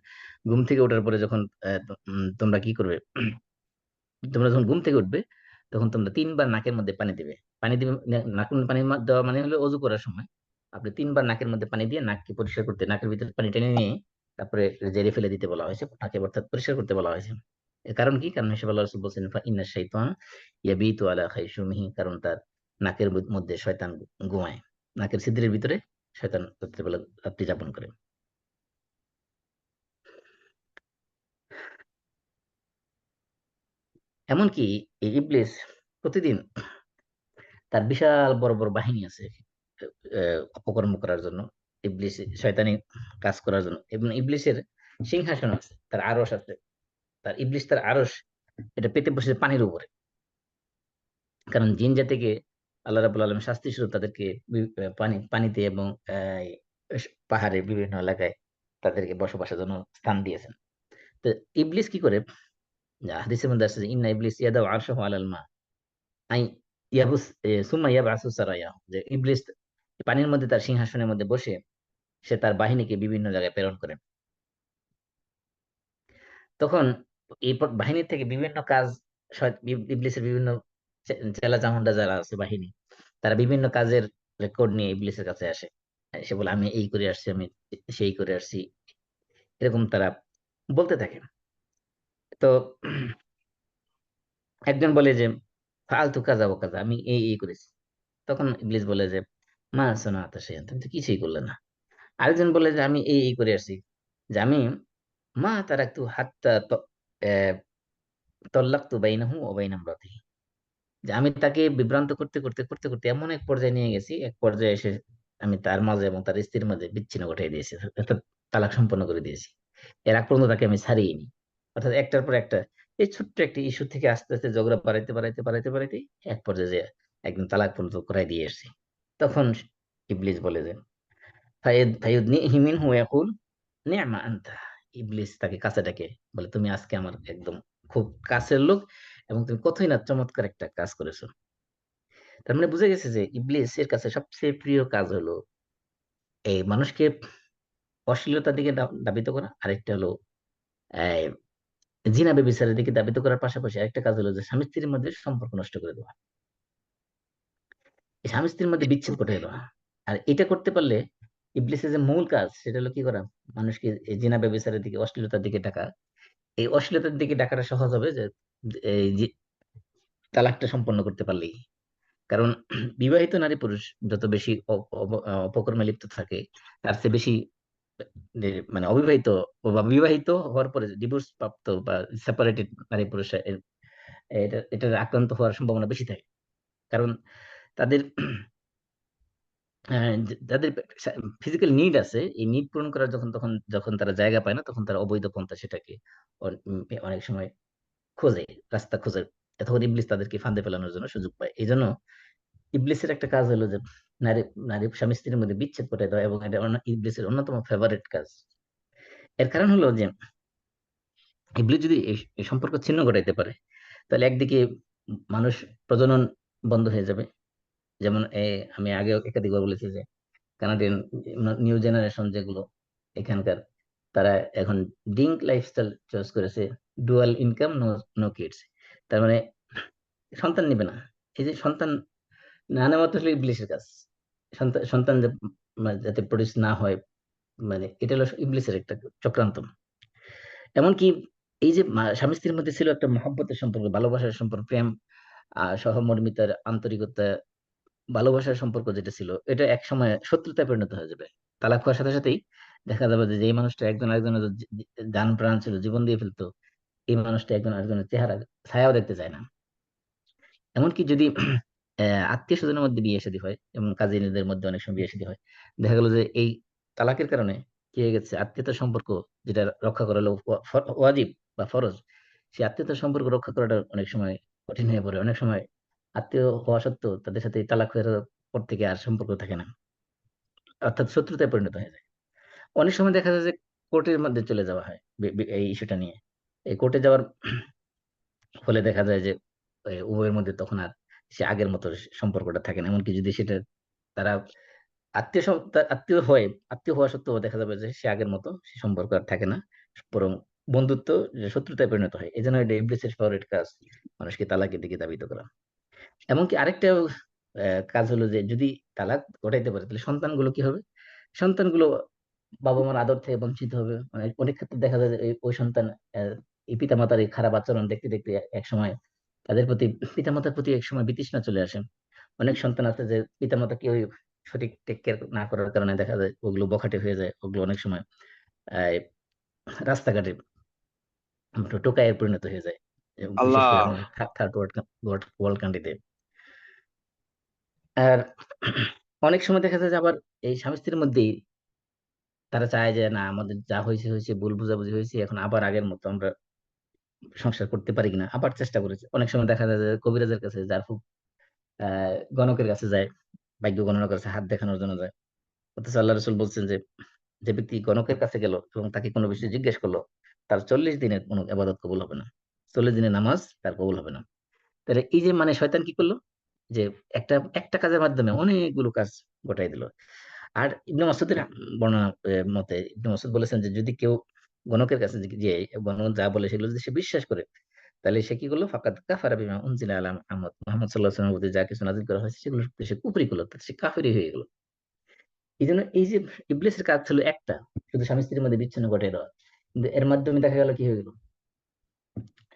S1: ঘুম থেকে ওঠার পরে যখন তোমরা কি করবে, তোমরা যখন ঘুম থেকে উঠবে তখন তোমরা 3 বার নাকের মধ্যে পানি দিবে। পানি দিবে, নাকের মধ্যে পানি দেওয়া মানে হলো অজু করার সময় আপনি 3 বার নাকের মধ্যে পানি দিয়ে নাককে পরিষ্কার করতে, নাকের ভিতরে পানি টেনে নিয়ে তারপরে জেরে ফেলে দিতে বলা হয়েছে, নাকে অর্থাৎ পরিষ্কার করতে বলা হয়েছে। এর কারণ কি? কারণ হিসেবে আল্লাহ রাসূল বলছেন ইন্না শাইতান ইয়াবিতু আলা খাইশুমিহি, কারণ তার নাকের মধ্যে শয়তান ঘুমায়, নাকের ছিদ্রের ভিতরে শয়তান রাত্রিবেলা রাত্রি যাপন করে। এমনকি এই ইবলিস প্রতিদিন তার বিশাল বড় বড় বাহিনী আছে অপকর্ম করার জন্য, ইবলিস শয়তানি কাজ করার জন্য। এবং ইবলিসের সিংহাসন আছে, তার আরশ আছে, তার আরশ এটা পেতে বসেছে পানির উপরে। কারণ জিন জাতিকে আল্লাহ রাব্বুল আলামিন শাস্তি স্বরূপ তাদেরকে পানিতে এবং পাহাড়ে বিভিন্ন এলাকায় তাদেরকে বসবাসের জন্য স্থান দিয়েছেন। তো ইবলিস কি করে, হাদিসের মধ্যে আসছে যে ইন্না ইবলিস ইয়াদাউ আরশাহু আলাল মা আই ইয়াবুস সুম্মা ইয়াবআসু সারায়াহু, যে ইবলিস পানির মধ্যে তার সিংহাসনের মধ্যে বসে সে তার বাহিনীকে বিভিন্ন জায়গায় প্রেরণ করে। তখন এই বাহিনী থেকে বিভিন্ন কাজ, ইবলিসের বিভিন্ন চেলা চামুন্ডা যারা আছে বাহিনী, তারা বিভিন্ন কাজের রেকর্ড নিয়ে ইবলিসের কাছে আসে। সে বলে আমি এই করে আসছি, আমি সেই করে আসছি, এরকম তারা বলতে থাকে। তো একজন বলে যে ফালতু কাজা ও কাজা, আমি এই করেছি। তখন ইবলিস বলে যে মা সানাতা শাইআন, তুমি তো কিছুই করলে না। আরেকজন বলে যে আমি এই করে আসছি, যে আমি মা তারাকতু হাত্তা তল্লাকতু বাইনাহু ওয়া বাইনা ইমরাতিহি, যে আমি তাকে বিভ্রান্ত করতে করতে করতে করতে এমন এক পর্যায়ে নিয়ে গেছি, এক পর্যায়ে এসে আমি তার মাঝে এবং তার স্ত্রীর মাঝে বিচ্ছিন্ন ঘটাই দিয়েছি, অর্থাৎ তালাক সম্পন্ন করে দিয়েছি। এর আগ পর্যন্ত তাকে আমি ছাড়িইনি। অর্থাৎ একটার পর একটা এই ছোট্ট একটি ইস্যু থেকে আস্তে আস্তে ঝগড়া বাড়াইতে বাড়াইতে বাড়াইতে বাড়াইতে এক পর্যায়ে যে একদম তালাক পর্যন্ত করাই দিয়ে এসেছি। তখন ইবলিস বলে যে ফায়ুদনিহি মিনহু ওয়া ইয়াকুল নি'মা আনতা। ইবলিস তাকে কাছে ডাকে, বলে তুমি আজকে আমার একদম খুব কাছের লোক এবং তুমি কতই না চমৎকার একটা কাজ করেছো। তার মানে বুঝে গেছে যে ইবলিসের কাছে সবচেয়ে প্রিয় কাজ হলো এই মানুষকে অশ্লীলতার দিকে ধাবিত করা, আরেকটা হলো আহ, জিনা ব্যভিচারের দিকে ধাবিত করার পাশাপাশি আরেকটা কাজ হলো যে স্বামী স্ত্রীর মধ্যে সম্পর্ক নষ্ট করে দেওয়া, এই স্বামী স্ত্রীর মধ্যে বিচ্ছেদ ঘটিয়ে দেওয়া। আর এটা করতে পারলে ইবলিসের যে মূল কাজ সেটা হলো কি করা, মানুষকে এই জিনা ব্যভিচারের দিকে অশ্লীলতার দিকে ডাকা। এই অশ্লীলতার দিকে ডাকাটা সহজ হবে যে এই যে তালাকটা সম্পন্ন করতে পারলেই। কারণ বিবাহিত নারী পুরুষ যত বেশি অপকর্মে লিপ্ত থাকে তার চেয়ে বেশি যে মানে অবিবাহিত বা বিবাহিত হওয়ার পরে ডিভোর্স প্রাপ্ত বা সেপারেটেড নারী পুরুষ এটার আক্রান্ত হওয়ার সম্ভাবনা বেশি থাকে। কারণ তাদের যাদের ফিজিক্যাল নিড আছে, এই নিড পূরণ করার যখন তারা জায়গা পায় না, তখন তারা অবৈধ পন্থা সেটাকে অনেক সময় খোঁজে, রাস্তা খোঁজে। তখন ইবলিস তাদেরকে ফাঁদে ফেলানোর জন্য সুযোগ পায়। এই জন্য ইবলিসের একটা কাজ হলো যে নারী নারী স্বামী স্ত্রীর মধ্যে বিচ্ছেদ ঘটায় দেওয়া, এবং এটা ইবলিসের অন্যতম ফেভারিট কাজ। এর কারণ হলো যে ইবলিস যদি এই সম্পর্ক ছিন্ন ঘটাইতে পারে, তাহলে একদিকে মানুষ প্রজনন বন্ধ হয়ে যাবে। যেমন আমি আগে একাধিকবার বলেছি যে কানাডিয়ান নিউ জেনারেশন যেগুলো এখানকার, তারা এখন ডিঙ্ক লাইফস্টাইল চয়েস করেছে, dual income, no no kids. তার মানে সন্তান নিবে না। এই যে সন্তান না নেওয়া তো আসলে ইবলিসের কাজ। সন্তান সন্তান যাতে প্রডিউস না হয়, মানে এটা হলো ইবলিসের একটা চক্রান্ত। এমনকি এই যে স্বামী স্ত্রীর মধ্যে ছিল একটা মহব্বতের সম্পর্ক, ভালোবাসার সম্পর্ক, প্রেম, সহমর্মিতার, আন্তরিকতা, ভালোবাসার সম্পর্ক যেটা ছিল, এটা এক সময় শত্রুতায় পরিণত হয়ে যাবে। তালাক হওয়ার সাথে সাথেই দেখা যাবে যে যেই মানুষটা একজন আরেকজনের জান প্রাণ ছিল, জীবন দিয়ে ফেলতো, এই মানুষটা একজন আরেকজনের চেহারা ছায়াও দেখতে চায় না। এমনকি যদি আত্মীয় স্বজনের মধ্যে বিয়ে শাদী হয় এবং কাজিনদের মধ্যে অনেক সময় বিয়ে শাদী হয়, দেখা গেল যে এই তালাকের কারণে কি হয়ে গেছে, আত্মীয়তার সম্পর্ক যেটা রক্ষা করা হলো ওয়াজিব বা ফরজ, সেই আত্মীয়তার সম্পর্ক রক্ষা করাটা অনেক সময় কঠিন হয়ে পড়ে। অনেক সময় আত্মীয় হওয়া সত্ত্বেও তাদের সাথে তালাক হয়ে যাওয়ার পর থেকে আর সম্পর্ক থাকে না, অর্থাৎ শত্রুতায় পরিণত হয়ে যায়। অনেক সময় দেখা যায় যে কোর্টের মধ্যে চলে যাওয়া হয় এই ইস্যুটা নিয়ে। এই কোর্টে যাওয়ার ফলে দেখা যায় যে উভয়ের মধ্যে তখন আর সে আগের মতো সম্পর্কটা থাকে না। এমনকি যদি সেটা তারা আত্মীয় হয়, আত্মীয় হওয়া সত্ত্বেও দেখা যাবে যে সে আগের মতো সে সম্পর্ক আর থাকে না, বরং বন্ধুত্ব যে শত্রুতায় পরিণত হয়। এই জন্য এটা ইবলিসের ফেভারিট কাজ, মানুষকে তালাকের দিকে ধাবিত করা। এমনকি আরেকটা কাজ হলো যে যদি তালাক ঘটাইতে পারে তাহলে সন্তানগুলো কি হবে, সন্তানগুলো বাবা মার আদর থেকে বঞ্চিত হবে। মানে অনেক ক্ষেত্রে দেখা যায় যে ওই সন্তান আহ, এই পিতামাতার এই খারাপ আচরণ দেখতে দেখতে এক সময় তাদের প্রতি, পিতামাতার প্রতি এক সময় বিতৃষ্ণা চলে আসে। অনেক সন্তান আছে যে পিতামাতাকে ওই সঠিক টেক কেয়ার না করার কারণে দেখা যায় ওগুলো বখাটে হয়ে যায়, ওগুলো অনেক সময় আহ রাস্তাঘাটে টোকাইয়ের পরিণত হয়ে যায়, এবং বিশেষ
S2: আল্লাহ।
S1: করে আমাদের থার্ড ওয়ার্ল্ড কান্ট্রিতে। আর অনেক সময় দেখা যায় যে আবার এই স্বামী স্ত্রীর মধ্যেই তারা চায় যে না, আমাদের যা হয়েছে হয়েছে, ভুল বোঝাবুঝি হয়েছে, এখন আবার আগের মতো আমরা সংসার করতে পারি কিনা, আবার চেষ্টা করেছে। অনেক সময় দেখা যায় যে কবিরাজের কাছে, যার খুব গণকের কাছে যায়, ভাগ্য গণনা কাছে হাত দেখানোর জন্য যায়। অথচ আল্লাহ রসুল বলছেন যে যে ব্যক্তি গণকের কাছে গেল এবং তাকে কোনো বিষয় জিজ্ঞেস করলো, তার 40 দিনের কোনো আবাদত কবুল হবে না, 40 দিনের নামাজ তার কবুল হবে না। তাহলে এই যে মানে শয়তান কি করলো, যে একটা একটা কাজের মাধ্যমে অনেকগুলো কাজ ঘটাই দিল। আর ইবনে মাসউদের বর্ণনা মতে ইবনে মাসউদ বলেছেন যে যদি কেউ গণকের কাছে যে গণক যা বলে সেগুলো যদি সে বিশ্বাস করে, তাহলে সে কি করলো, ফাকাদ কাফারা বিমা উনজিলা আলা মুহাম্মদ, মুহাম্মদ সাল্লাল্লাহু আলাইহি ওয়াসাল্লামের প্রতি যা কিছু নাযিল করা হয়েছে সেগুলো সে কুফরি করলো, তাতে সে কাফিরই হয়ে গেল। এই জন্য এই যে ইবলিসের কাজ ছিল একটা, শুধু স্বামী স্ত্রীর মধ্যে বিচ্ছিন্ন ঘটাই দেওয়া, কিন্তু এর মাধ্যমে দেখা গেল কি হয়ে গেল,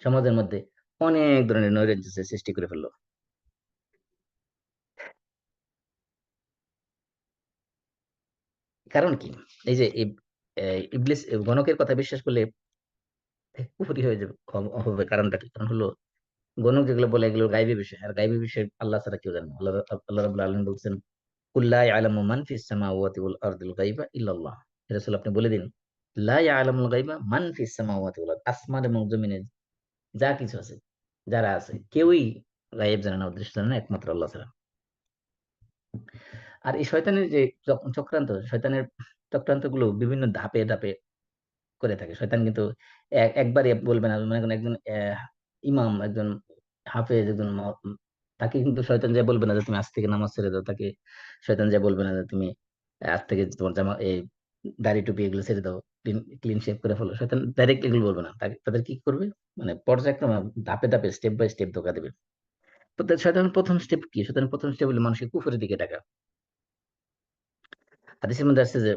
S1: সমাজের মধ্যে অনেক ধরনের নৈরাজ্য সে সৃষ্টি করে ফেললো। কারণ কি, এই যে ইবলিস গণকের কথা বিশ্বাস করলে কুফরি হয়ে যাবে, হবে। কারণটা কি, কারণ হলো গণক যেগুলো বলে এগুলো গাইবী বিষয়, আর গাইবী বিষয় আল্লাহ ছাড়া কেউ জানে না। আল্লাহ রাব্বুল আলামিন বলছেন কুল্লা ইয়ালামু মান ফিস সামাওয়াতি ওয়াল আরদিল গায়বা ইল্লাল্লাহ। হে রাসূল, আপনি বলে দিন, লা ইয়ালামুল গায়বা মান ফিস সামাওয়াতি ওয়াল আরদ, আসমান এবং জমিনে যা কিছু আছে, যারা আছে, কেউই গায়েব জানে না, অদৃশ্য জানে না, একমাত্র আল্লাহ ছাড়া। আর এই শয়তানের যে চক্রান্ত, শয়তানের চক্রান্ত গুলো বিভিন্ন ধাপে ধাপে করে থাকে। শয়তান কিন্তু একবারই বলবে না। মনে করেন একজন ইমাম, একজন হাফেজ, একজন তাকে কিন্তু শয়তান যে বলবে না যে তুমি আজ থেকে নামাজ ছেড়ে দাও, তাকে শয়তান যে বলবে না যে তুমি আজ থেকে তোমার জামা এই দাড়ি টুপি এগুলো ছেড়ে দাও, ক্লিন ক্লিন শেভ করে ফেলো। শয়তান ডাইরেক্ট এগুলো বলবে না, তাদের কি করবে, মানে পর্যায়ক্রমে ধাপে ধাপে স্টেপ বাই স্টেপ ধোকা দেবে। তো শয়তানের প্রথম স্টেপ কি, শয়তানের প্রথম স্টেপ হলো মানুষকে কুফরের দিকে ডাকা। হাদিসের মধ্যে আসছে যে,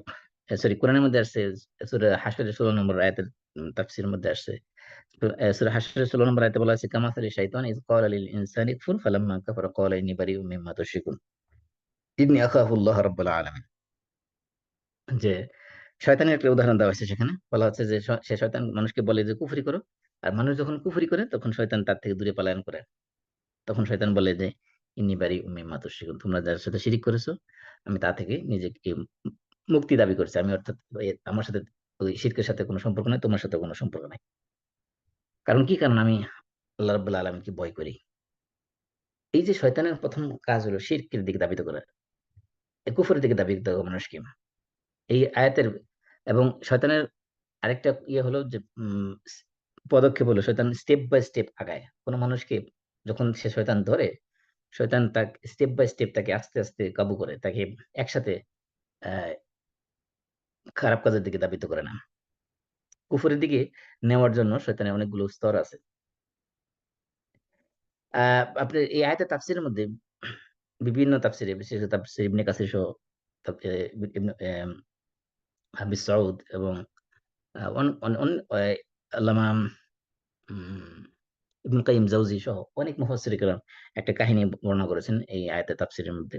S1: সরি, কোরআনের মধ্যে আসছে, সূরা হাশরের 16 নম্বর আয়াতের তাফসীরের মধ্যে আসছে, সূরা হাশরের 16 নম্বর আয়াতে বলা আছে কামাসালি শাইতান ইয ক্বালা লিল ইনসানি কুফর ফালাম্মা কাফারা ক্বালা ইন্নী বারিউম মিম্মা তুশরিকুন ইন্নী আখাফুল্লাহ রাব্বুল আলামিন। যে শয়তানের একটা উদাহরণ দেওয়া হয়েছে, সেখানে বলা হচ্ছে যে সে শয়তান মানুষকে বলে যে কুফরি করো, আর মানুষ যখন কুফরি করে তখন শয়তান তার থেকে দূরে পলায়ন করে। তখন শয়তান বলে যে ইন্নী বারিউম মিম্মা তুশরিকুন, তোমরা যার সাথে শিরিক করেছো আমি তা থেকে নিজেকে মুক্তি দাবি করছি। আমি অর্থাৎ আমার সাথে ওই শিরকের সাথে কোনো সম্পর্ক নাই, তোমার সাথে কোনো সম্পর্ক নাই। কারণ কি, কারণ আমি আল্লাহ রাব্বুল আলামিনকে ভয় করি। এই যে শয়তানের প্রথম কাজ হলো শিরকের দিকে ধাবিত করা, কুফরের দিকে ধাবিত করা মানুষকে, এই আয়াতের। এবং শয়তানের আরেকটা ইয়ে হলো যে পদক্ষেপ হলো শয়তান স্টেপ বাই স্টেপ আগায় কোনো মানুষকে। যখন সে শয়তান ধরে, শয়তান তাকে স্টেপ বাই স্টেপ তাকে আস্তে আস্তে কাবু করে, তাকে একসাথে আহ খারাপ কাজের দিকে ধাবিত করে না, কুফরের দিকে নেওয়ার জন্য শয়তানের অনেকগুলো স্তর আছে। আপনি এই আয়াতের তাফসীরের মধ্যে বিভিন্ন তাফসীরে, বিশেষ তাফসীর ইবনে কাসির সহ ইবনে হাবিস সাউদ এবং আল্লামা উম, ইবনুল কাইয়িম জাওজি সহ অনেক মুফাসসির কেরাম একটা কাহিনী বর্ণনা করেছেন এই আয়াতের তাফসীরের মধ্যে।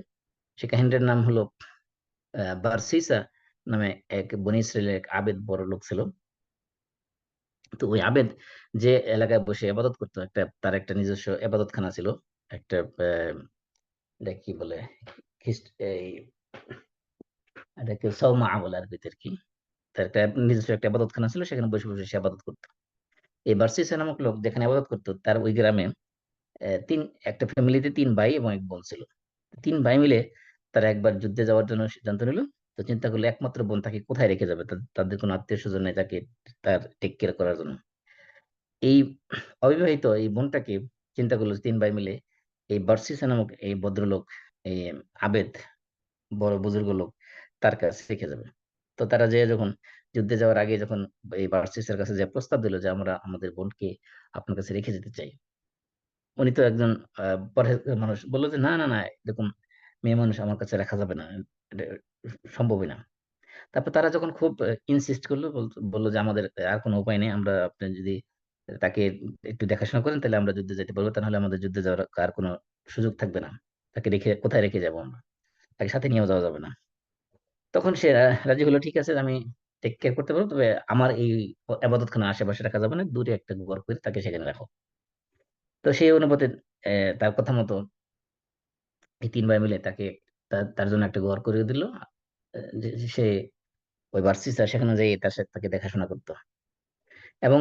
S1: সেই কাহিনীটার নাম হলো বারসিসা নামে এক বনী ইসরাইলের এক আবেদ বড় লোক ছিল। তো ওই আবেদ যে এলাকায় বসে ইবাদত করতো, তার একটা নিজস্ব ইবাদতখানা ছিল। একটা এটা কি বলে, এই এটাকে সওমা বলে আরবিতে আর কি। তার একটা নিজস্ব একটা ইবাদতখানা ছিল, সেখানে বসে বসে সে ইবাদত করতো। এই বার্সিসা নামক লোক যেখানে ইবাদত করতো, তার ওই গ্রামে একটা ফ্যামিলিতে 3 ভাই এবং 1 বোন ছিল। 3 ভাই মিলে তারা একবার যুদ্ধে যাওয়ার জন্য সিদ্ধান্ত নিল। তো চিন্তা করলো একমাত্র বোন তাকে কোথায় রেখে যাবে, তাদের কোনো আত্মীয় স্বজন নেই তাকে তার টেক কেয়ার করার জন্য। এই অবিবাহিত এই বোনটাকে চিন্তা করলো 3 ভাই মিলে এই বার্সিসা নামক এই ভদ্রলোক, এই আবেদ, বড় বুজুর্গ লোক, তার কাছে রেখে যাবে। তো তারা যে যখন যুদ্ধে যাওয়ার আগে যখন এই ভার্সিসের কাছে যে প্রস্তাব দিল যে আমরা আমাদের বোনকে আপনার কাছে রেখে যেতে চাই, উনি তো একজন পরহেজগার মানুষ, বললো যে না না না, এরকম মেয়ে মানুষ আমার কাছে রাখা যাবে না, এটা সম্ভবই না। তারপর তারা যখন খুব ইনসিস্ট করলো, বললো যে আমাদের আর কোনো উপায় নেই, আমরা আপনি যদি তাকে একটু দেখাশোনা করেন তাহলে আমরা যুদ্ধে যেতে পারবো, তাহলে আমাদের যুদ্ধে যাওয়ার আর কোনো সুযোগ থাকবে না, তাকে রেখে কোথায় রেখে যাবো আমরা, তাকে সাথে নিয়েও যাওয়া যাবে না। তখন সে রাজি হলো, ঠিক আছে আমি টেক কেয়ার করতে পারবো, তবে আমার এই আবাদতখানা আশেপাশে রাখা যাবে না, দূরে একটা ঘর করে তাকে সেখানে রাখো। তো সেই অনুপাতে তার কথা মতো এই তিন ভাই মিলে তাকে তার জন্য একটা ঘর করে দিল। সে ওই ভার্সিস সেখানে যাই তার সাথে তাকে দেখাশোনা করতো। এবং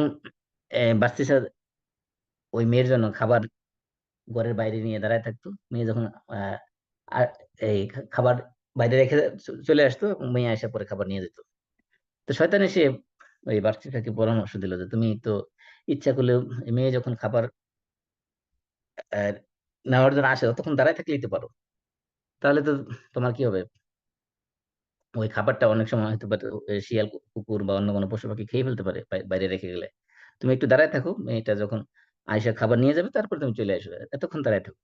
S1: ভার্সিস ওই মেয়ের জন্য খাবার ঘরের বাইরে নিয়ে দাঁড়ায় থাকতো। মেয়ে যখন আহ আর এই খাবার বাইরে রেখে চলে আসতো, এবং মেয়ে আসা পরে খাবার নিয়ে যেত। তো শয়তান এসে ওই ভার্সিটাকে পরামর্শ দিল যে তুমি তো ইচ্ছা করলে এই মেয়ে যখন খাবার আহ, নেওয়ার জন্য আসে তখন দাঁড়ায় থাকলেই তো পারো, তাহলে তো তোমার কি হবে, ওই খাবারটা অনেক সময় হয়তো বা শিয়াল কুকুর বা অন্য কোনো পশু পাখি খেয়ে ফেলতে পারে বাইরে রেখে গেলে। তুমি একটু দাঁড়ায় থাকো, মেয়েটা যখন আয়সা খাবার নিয়ে যাবে তারপর তুমি চলে আসবে, এতক্ষণ দাঁড়ায় থাকো।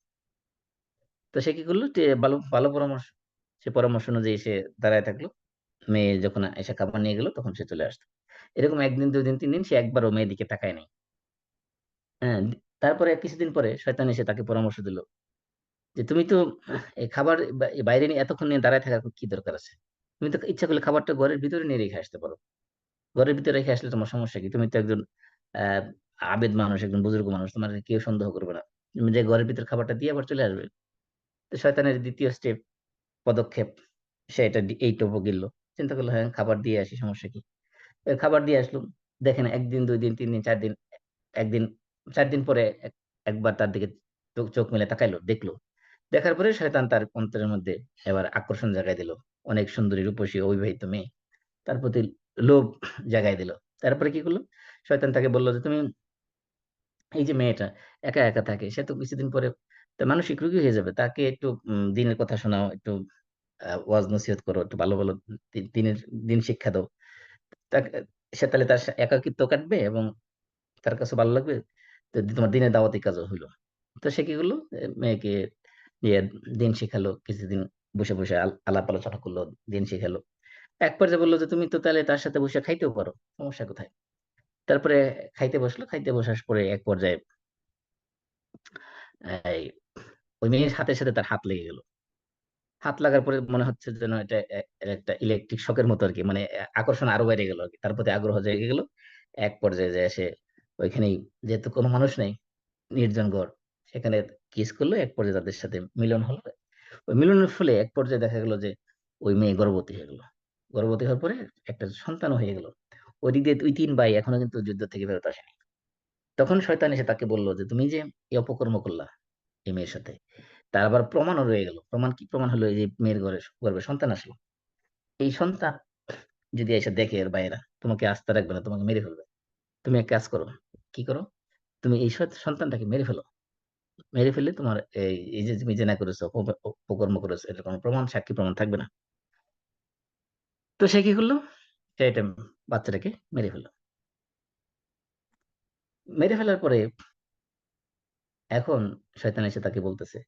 S1: তো সে কি করলো, যে ভালো ভালো পরামর্শ, সে পরামর্শ অনুযায়ী সে দাঁড়ায় থাকলো। মেয়ে যখন এসে খাবার নিয়ে গেলো তখন সে চলে আসতো। এরকম একদিন দুই দিন তিন দিন সে একবারও মেয়ের দিকে তাকায় নাই। হ্যাঁ, তারপরে কিছুদিন পরে শয়তান এসে তাকে পরামর্শ দিল যে তুমি তো এই খাবার বাইরে নিয়ে এতক্ষণ নিয়ে দাঁড়ায় থাকার কি দরকার আছে, তুমি তো ইচ্ছা করলে খাবারটা ঘরের ভিতরে নিয়ে রেখে আসতে পারো। ঘরের ভিতরে রেখে আসলে তোমার সমস্যা কি, তুমি তো একজন আহ আবেদ মানুষ, একজন বুজুর্গ মানুষ, তোমার কেউ সন্দেহ করবে না, তুমি যে ঘরের ভিতর খাবারটা দিয়ে আবার চলে আসবে। তো শয়তানের দ্বিতীয় স্টেপ, পদক্ষেপ, সে এটা এই টোপো গিললো, চিন্তা করলো হ্যাঁ খাবার দিয়ে আসি, সমস্যা কি। খাবার দিয়ে আসলো, দেখেন একদিন দুই দিন তিন দিন চার দিন, একদিন 4 দিন পরে একবার তার দিকে চোখ চোখ মেলে তাকাইলো, দেখলো। দেখার পরে শয়তান তার অন্তরের মধ্যে এবার আকর্ষণ জাগাই দিল, অনেক সুন্দরী রূপসী অবিবাহিত মেয়ে, তার প্রতি লোভ জাগাই দিল। তারপরে কি করলো, শয়তান তাকে বললো যে তুমি এই যে মেয়েটা একা একা থাকে, সে তো কিছুদিন পরে তা মানসিক রোগী হয়ে যাবে, তাকে একটু দিনের কথা শোনাও, একটু ওয়াজ নসিহত করো, একটু ভালো ভালো দিনের দিন শিক্ষা দাও, তাকে সে তাহলে তার একাকিত্ব কাটবে এবং তার কাছে ভালো লাগবে, তো তোমার দিনের দাওয়াতি কাজও হইলো। তো সে কি করলো, মেয়েকে দিয়ে দিন শিখালো কিছুদিন, বসে বসে আলাপ আলোচনা করলো, দিন শিখালো। এক পর্যায়ে বললো যে তুমি তো তাহলে তার সাথে বসে খাইতেও পারো, সমস্যা কোথায়। তারপরে খাইতে বসলো, খাইতে বসার পরে এক পর্যায়ে এই ওই মেয়ের হাতের সাথে তার হাত লেগে গেল। হাত লাগার পরে মনে হচ্ছে যেন এটা একটা ইলেকট্রিক শকের মতো আর কি, মানে আকর্ষণ আরো বেড়ে গেল আর কি, তার প্রতি আগ্রহ জেগে গেল। এক পর্যায়ে যে এসে ওইখানেই, যেহেতু কোনো মানুষ নেই, নির্জন ঘর, সেখানে কিস করলো, এক পর্যায়ে তাদের সাথে মিলন হলো। ওই মিলনের ফলে এক পর্যায়ে দেখা গেল যে ওই মেয়ে গর্ভবতী হয়ে গেল। গর্ভবতী হওয়ার পরে একটা সন্তানও হয়ে গেল। ওই দিক দিয়ে দুই তিন ভাই এখনো কিন্তু যুদ্ধ থেকে ফেরত আসেনি। তখন শয়তান এসে তাকে বললো যে তুমি যে এই অপকর্ম করলা এই মেয়ের সাথে, তার আবার প্রমাণও রয়ে গেল। প্রমাণ কি, প্রমাণ হলো এই যে মেয়ের গর্ভে সন্তান আসলো, এই সন্তান যদি এসে দেখে এর বাইরা, তোমাকে আস্থা রাখবে না, তোমাকে মেরে ফেলবে। তুমি এক কাজ করো, কি করো, তুমি এই সন্তানটাকে মেরে ফেলো। মেরে ফেললে তোমার এই এই যে তুমি জেনা করেছো, অপকর্ম করেছো, এটা কোনো প্রমাণ, সাক্ষী প্রমাণ থাকবে না। তো সে কি করলো, সে এটা বাচ্চাটাকে মেরে ফেললো। মেরে ফেলার পরে এখন শয়তান এসে তাকে বলতেছে,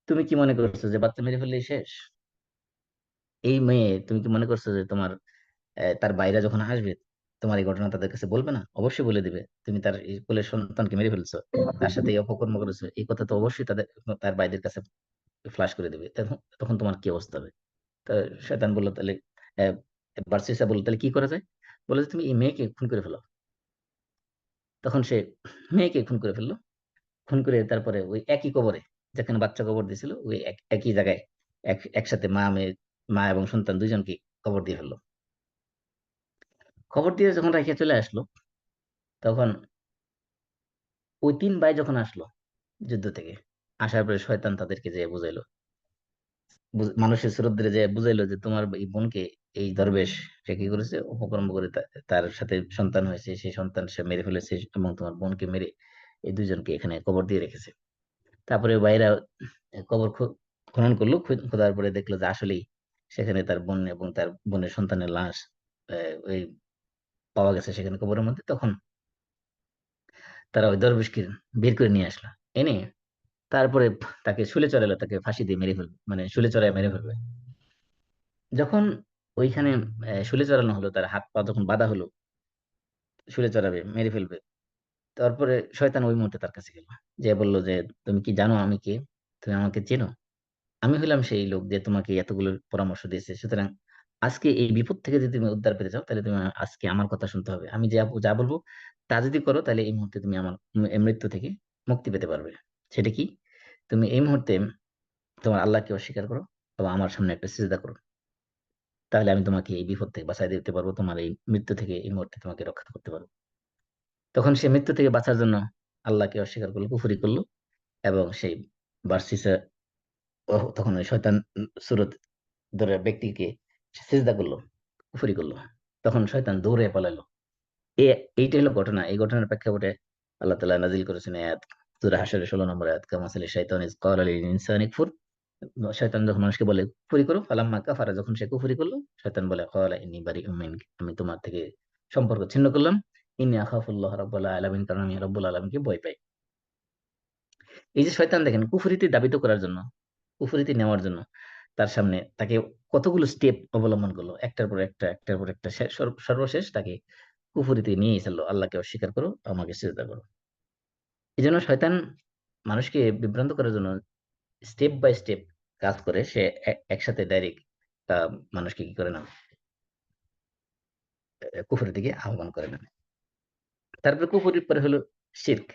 S1: তুমি কি মনে করছো যে বাচ্চা মেরে ফেললেই শেষ? এই মেয়ে, তুমি কি মনে করছো যে তোমার তার বাইরে যখন আসবে তোমার এই ঘটনা তাদের কাছে বলবে না? অবশ্যই বলে দিবে, তুমি তার এই কোলের সন্তানকে মেরে ফেলছো, তার সাথে এই অপকর্ম করেছো, এই কথা তো অবশ্যই তার বাইরের কাছে ফ্লাশ করে দিবে। তখন তখন তোমার কি অবস্থা হবে? তা শয়তান বললো তাহলে, আহ, বার্সিসা বললো তাহলে কি করা যায়, বলে যে তুমি এই মেয়েকে খুন করে ফেলো। তখন সে মেয়েকে খুন করে ফেললো। খুন করে তারপরে ওই একই কবরে, যেখানে বাচ্চা কবর দিয়েছিল, ওই একই জায়গায় একসাথে মা মেয়ে, মা এবং সন্তান দুইজনকে কবর দিয়ে ফেললো। খবর দিয়ে যখন রেখে চলে আসলো, তখন ওই তিন ভাই যখন আসলো যুদ্ধ থেকে, আসার পরে শয়তান তাদেরকে যে বুঝাইলো, মানুষের স্রোত ধরে যে বুঝাইলো যে তোমার এই বোনকে এই দরবেশ সে কি করেছে, অপকর্ম করে তার সাথে সন্তান হয়েছে, সেই সন্তান সে মেরে ফেলেছে, এবং তোমার বোনকে মেরে এই দুইজনকে এখানে কবর দিয়ে রেখেছে। তারপরে ভাইরা কবর খনন করলো, খোদার পরে দেখলো যে আসলেই সেখানে তার বোন এবং তার বোনের সন্তানের লাশ ওই পাওয়া গেছে সেখানে কবরের মধ্যে। তখন তারা ওই দরবেশকে বের করে নিয়ে আসলো, এনে তারপরে তাকে শুলে চড়ালো, তাকে ফাঁসি দিয়ে মেরে ফেলবে, মানে শুলে চড়ায় মেরে ফেলবে। যখন ওইখানে শুলে চড়ানো হলো, তার হাত পা যখন বাঁধা হলো, শুলে চড়াবে মেরে ফেলবে, তারপরে শয়তান ওই মুহূর্তে তার কাছে গেল, যে বলল যে তুমি কি জানো আমি কে? তুমি আমাকে চেনো? আমি হলাম সেই লোক যে তোমাকে এতগুলো পরামর্শ দিয়েছে। সুতরাং আজকে এই বিপদ থেকে যদি তুমি উদ্ধার পেতে চাও, তাহলে তুমি আজকে আমার কথা শুনতে হবে। আমি যা যা বলবো তা যদি করো, তাহলে এই মুহূর্তে তুমি আমার মৃত্যু থেকে মুক্তি পেতে পারবে। সেটা কি? তুমি এই মুহূর্তে তোমার আল্লাহকে অস্বীকার করো এবং আমার সামনে একটা সিজদা করো, তাহলে আমি তোমাকে এই বিপদ থেকে বাঁচাই দিতে পারবো, তোমার এই মৃত্যু থেকে এই মুহূর্তে তোমাকে রক্ষা করতে পারবো। তখন সে মৃত্যু থেকে বাঁচার জন্য আল্লাহকে অস্বীকার করলো, কুফরি করলো, এবং সেই ভার্সিসে তখন ওই শয়তান সুরত ধরে ব্যক্তিকে সিজদা করলো, কুফরি করলো। তখন শয়তান দৌড়ে পালালো। এই এইটা হলো ঘটনা। এই ঘটনার প্রেক্ষাপটে আল্লাহ তাআলা নাজিল করেছেন আয়াত, সূরা হাশরের 16 নম্বর আয়াত, কামাসালি শাইতান ইজ ক্বালা লিল ইনসানি কুফর। শয়তান যখন মানুষকে বলে কুফরি করো, ফালাম্মা কাফারা, যখন সে কুফরি করলো, শয়তান বলে ক্বালা ইন্নী বারিউম মিনক, আমি তোমার থেকে সম্পর্ক ছিন্ন করলাম। ইন্নী আখাফুল্লাহ রাব্বুল আলামিন, কারণ আমি রব্বুল আলামিনকে ভয় পাই। এই যে শয়তান দেখেন কুফরিতে দাবিত করার জন্য, কুফরিতে নেওয়ার জন্য তার সামনে তাকে কতগুলো স্টেপ অবলম্বন করলো, একটার পর একটা, একটার পর একটা, সর্বশেষ তাকে কুফরিতে নিয়ে এসেছিল, আল্লাহকে অস্বীকার করো, আমাকে সিজদা করো। এই জন্য শয়তান মানুষকে বিভ্রান্ত করার জন্য স্টেপ বাই স্টেপ কাজ করে। সে একসাথে ডাইরেক্ট মানুষকে কি করে না, কুফরের দিকে আহ্বান করে না। তারপরে কুফরির পরে হলো শিরক।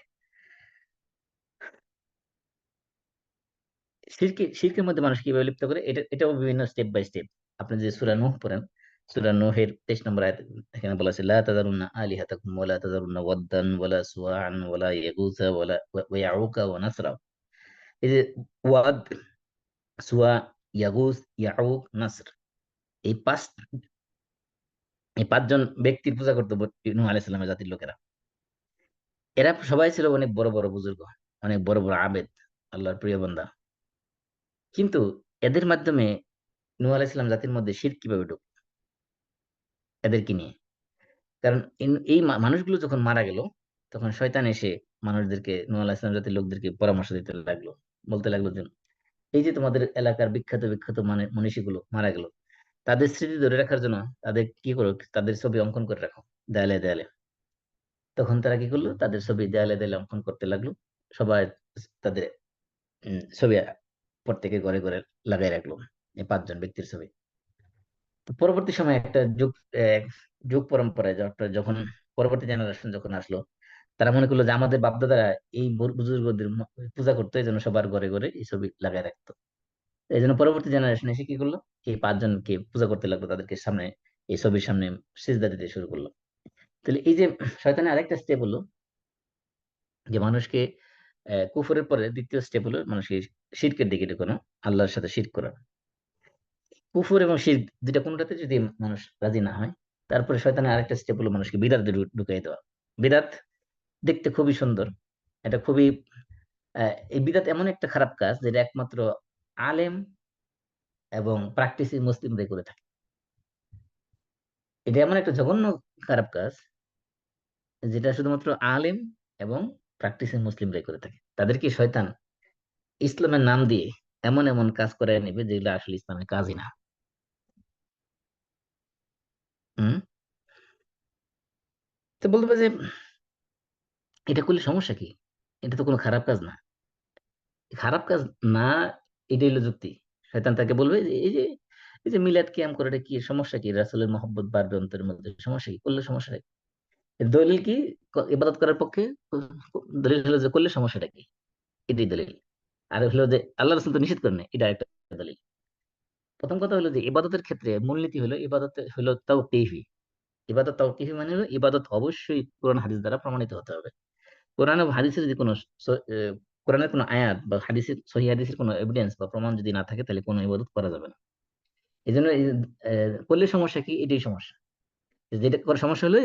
S1: শিরকের মধ্যে মানুষ কিভাবে লিপ্ত করে, এটাও বিভিন্ন স্টেপ বাই স্টেপ। আপনি যে সূরা নূহ পড়েন, সূরা নূহের 23 নম্বর আয়াত, এখানে বলা আছে লা তাযারুন্না আলিহাতাকুম ওয়া লা তাযারুন্না ওয়াদ্দান ওয়া লা সুওয়াআন ওয়া লা ইয়াগুসা ওয়া ইয়াউকা ওয়া নাসরা। এই যে ওয়াদ, সুয়া, ইয়াগুস, ইয়াউক, নাসর, এই পাঁচ এই পাঁচজন ব্যক্তির পূজা করতো নূহ আলাইহিস সালামের জাতির লোকেরা। এরা সবাই ছিল অনেক বড় বড় বুজুর্গ, অনেক বড় বড় আবেদ, আল্লাহর প্রিয় বান্দা। কিন্তু এদের মাধ্যমে নূহ আলাইহিস সালাম জাতির মধ্যে শিরক কিভাবে ঢুকলো এদেরকে নিয়ে? কারণ এই মানুষগুলো যখন মারা গেল, তখন শয়তান এসে মানুষদেরকে, নূহ আলাইহিস সালাম জাতির লোকদেরকে পরামর্শ দিতে লাগলো, বলতে লাগলো যে এই যে তোমাদের এলাকার বিখ্যাত বিখ্যাত মানে মনীষীগুলো মারা গেল, তাদের স্মৃতি ধরে রাখার জন্য তাদের কি করো, তাদের ছবি অঙ্কন করে রাখো দেয়ালে দেয়ালে। তখন তারা কি করলো, তাদের ছবি দেয়ালে দেয়ালে অঙ্কন করতে লাগলো। সবাই তাদের ছবি প্রত্যেকের ঘরে ঘরে লাগাই রাখলো, এই পাঁচজন ব্যক্তির ছবি। তো পরবর্তী সময় একটা যুগ পরম্পরায় যখন পরবর্তী জেনারেশন যখন আসলো, তারা মনে করলো যে আমাদের বাপদাদারা এই বুজুর্গদের পূজা করতো, এই জন্য সবার ঘরে ঘরে এই ছবি লাগাই রাখতো। এই জন্য পরবর্তী জেনারেশন এসে কি করলো, এই পাঁচজনকে পূজা করতে লাগলো, তাদেরকে সামনে, এই ছবির সামনে সিজদা দিতে শুরু করলো। তাহলে এই যে শয়তানের আরেকটা স্টেপ হলো যে মানুষকে কুফরের পরে দ্বিতীয় স্টেপ হলো মানুষকে শিরকের দিকে ঢুকানো, আল্লাহর সাথে শিরক করা। কুফর এবং শিরক দুইটা কোনোটাতে যদি মানুষ রাজি না হয়, তারপরে শয়তানের আরেকটা স্টেপ হলো মানুষকে বিদাতে ঢুকাই দেওয়া। বিদাত দেখতে খুবই সুন্দর, এটা খুবই এই বিদাত এমন একটা খারাপ কাজ যেটা একমাত্র আলেম এবং প্র্যাকটিসিং মুসলিমরাই করে থাকে। এটা এমন একটা জঘন্য খারাপ কাজ যেটা শুধুমাত্র আলেম এবং প্র্যাকটিসিং মুসলিমরাই করে থাকে। তাদেরকে শয়তান ইসলামের নাম দিয়ে এমন এমন কাজ করে নেবে যেগুলো আসলে ইসলামের কাজই না। হম। তো বলতে পারে যে এটা করলে সমস্যা কি, এটা তো কোনো খারাপ কাজ না। খারাপ কাজ না, এটাই হলো যুক্তি। শয়তান তাকে বলবে যে এই যে মিলাদ কিয়াম করে, এটা কি সমস্যা, কি রাসূলের মহব্বত বাড়বে অন্তরের মধ্যে, সমস্যা কি, করলে সমস্যা কি? এর দলিল কি? ইবাদত করার পক্ষে দলিল হলো যে করলে সমস্যাটা কি, এটাই দলিল। আর হলো যে আল্লাহ রাসূল তো নিষেধ করেন, এটা একটা দলিল। প্রথম কথা হলো যে ইবাদতের ক্ষেত্রে মূলনীতি হলো, ইবাদত হলো তাওকীফি। ইবাদত তাওকীফি মানে হলো ইবাদত অবশ্যই কোরআন হাদিস দ্বারা প্রমাণিত হতে হবে। কোরআন ও হাদিসের যদি কোনো কোরআনের কোনো আয়াত বা হাদিসের, সহিহ হাদিসের কোনো এভিডেন্স বা প্রমাণ যদি না থাকে, তাহলে কোনো ইবাদত করা যাবে না। এই জন্য করলে সমস্যা কি, এটাই সমস্যা। যেটা করার সমস্যা হলো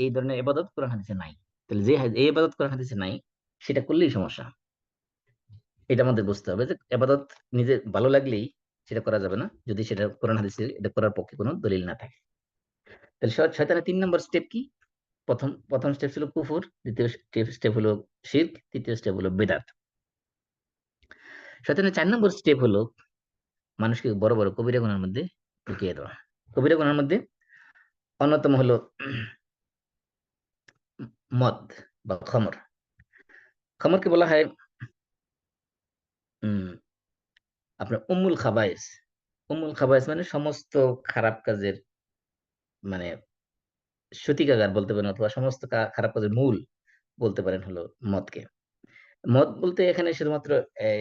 S1: এই ধরনের ইবাদত কোরআন হাদিসে নাই। তাহলে যে এই ইবাদত কোরআন হাদিসে নাই, সেটা করলেই সমস্যা। এটা আমাদের বুঝতে হবে যে ইবাদত নিজে ভালো লাগলেই সেটা করা যাবে না যদি সেটা কোরআন হাদিসে এটা করার পক্ষে কোনো দলিল না থাকে। তাহলে শয়তানের 3 নম্বর স্টেপ কি? প্রথম প্রথম স্টেপ ছিল কুফর, দ্বিতীয় স্টেপ হলো শিরক, তৃতীয় স্টেপ হলো বেদাত। শয়তানের 4 নম্বর স্টেপ হলো মানুষকে বড় বড় কবিরা গুনার মধ্যে ঢুকিয়ে দেওয়া। কবিরা গুনার মধ্যে অন্যতম হলো মদ বা খমর। খমরকে বলা হয় উম আপনার উম্মুল খাবায়েস। উম্মুল খাবায়েস মানে সমস্ত খারাপ কাজের মানে সূতিকাগার বলতে পারেন, অথবা সমস্ত খারাপ কাজের মূল বলতে পারেন হলো মদকে। মদ বলতে এখানে শুধুমাত্র এই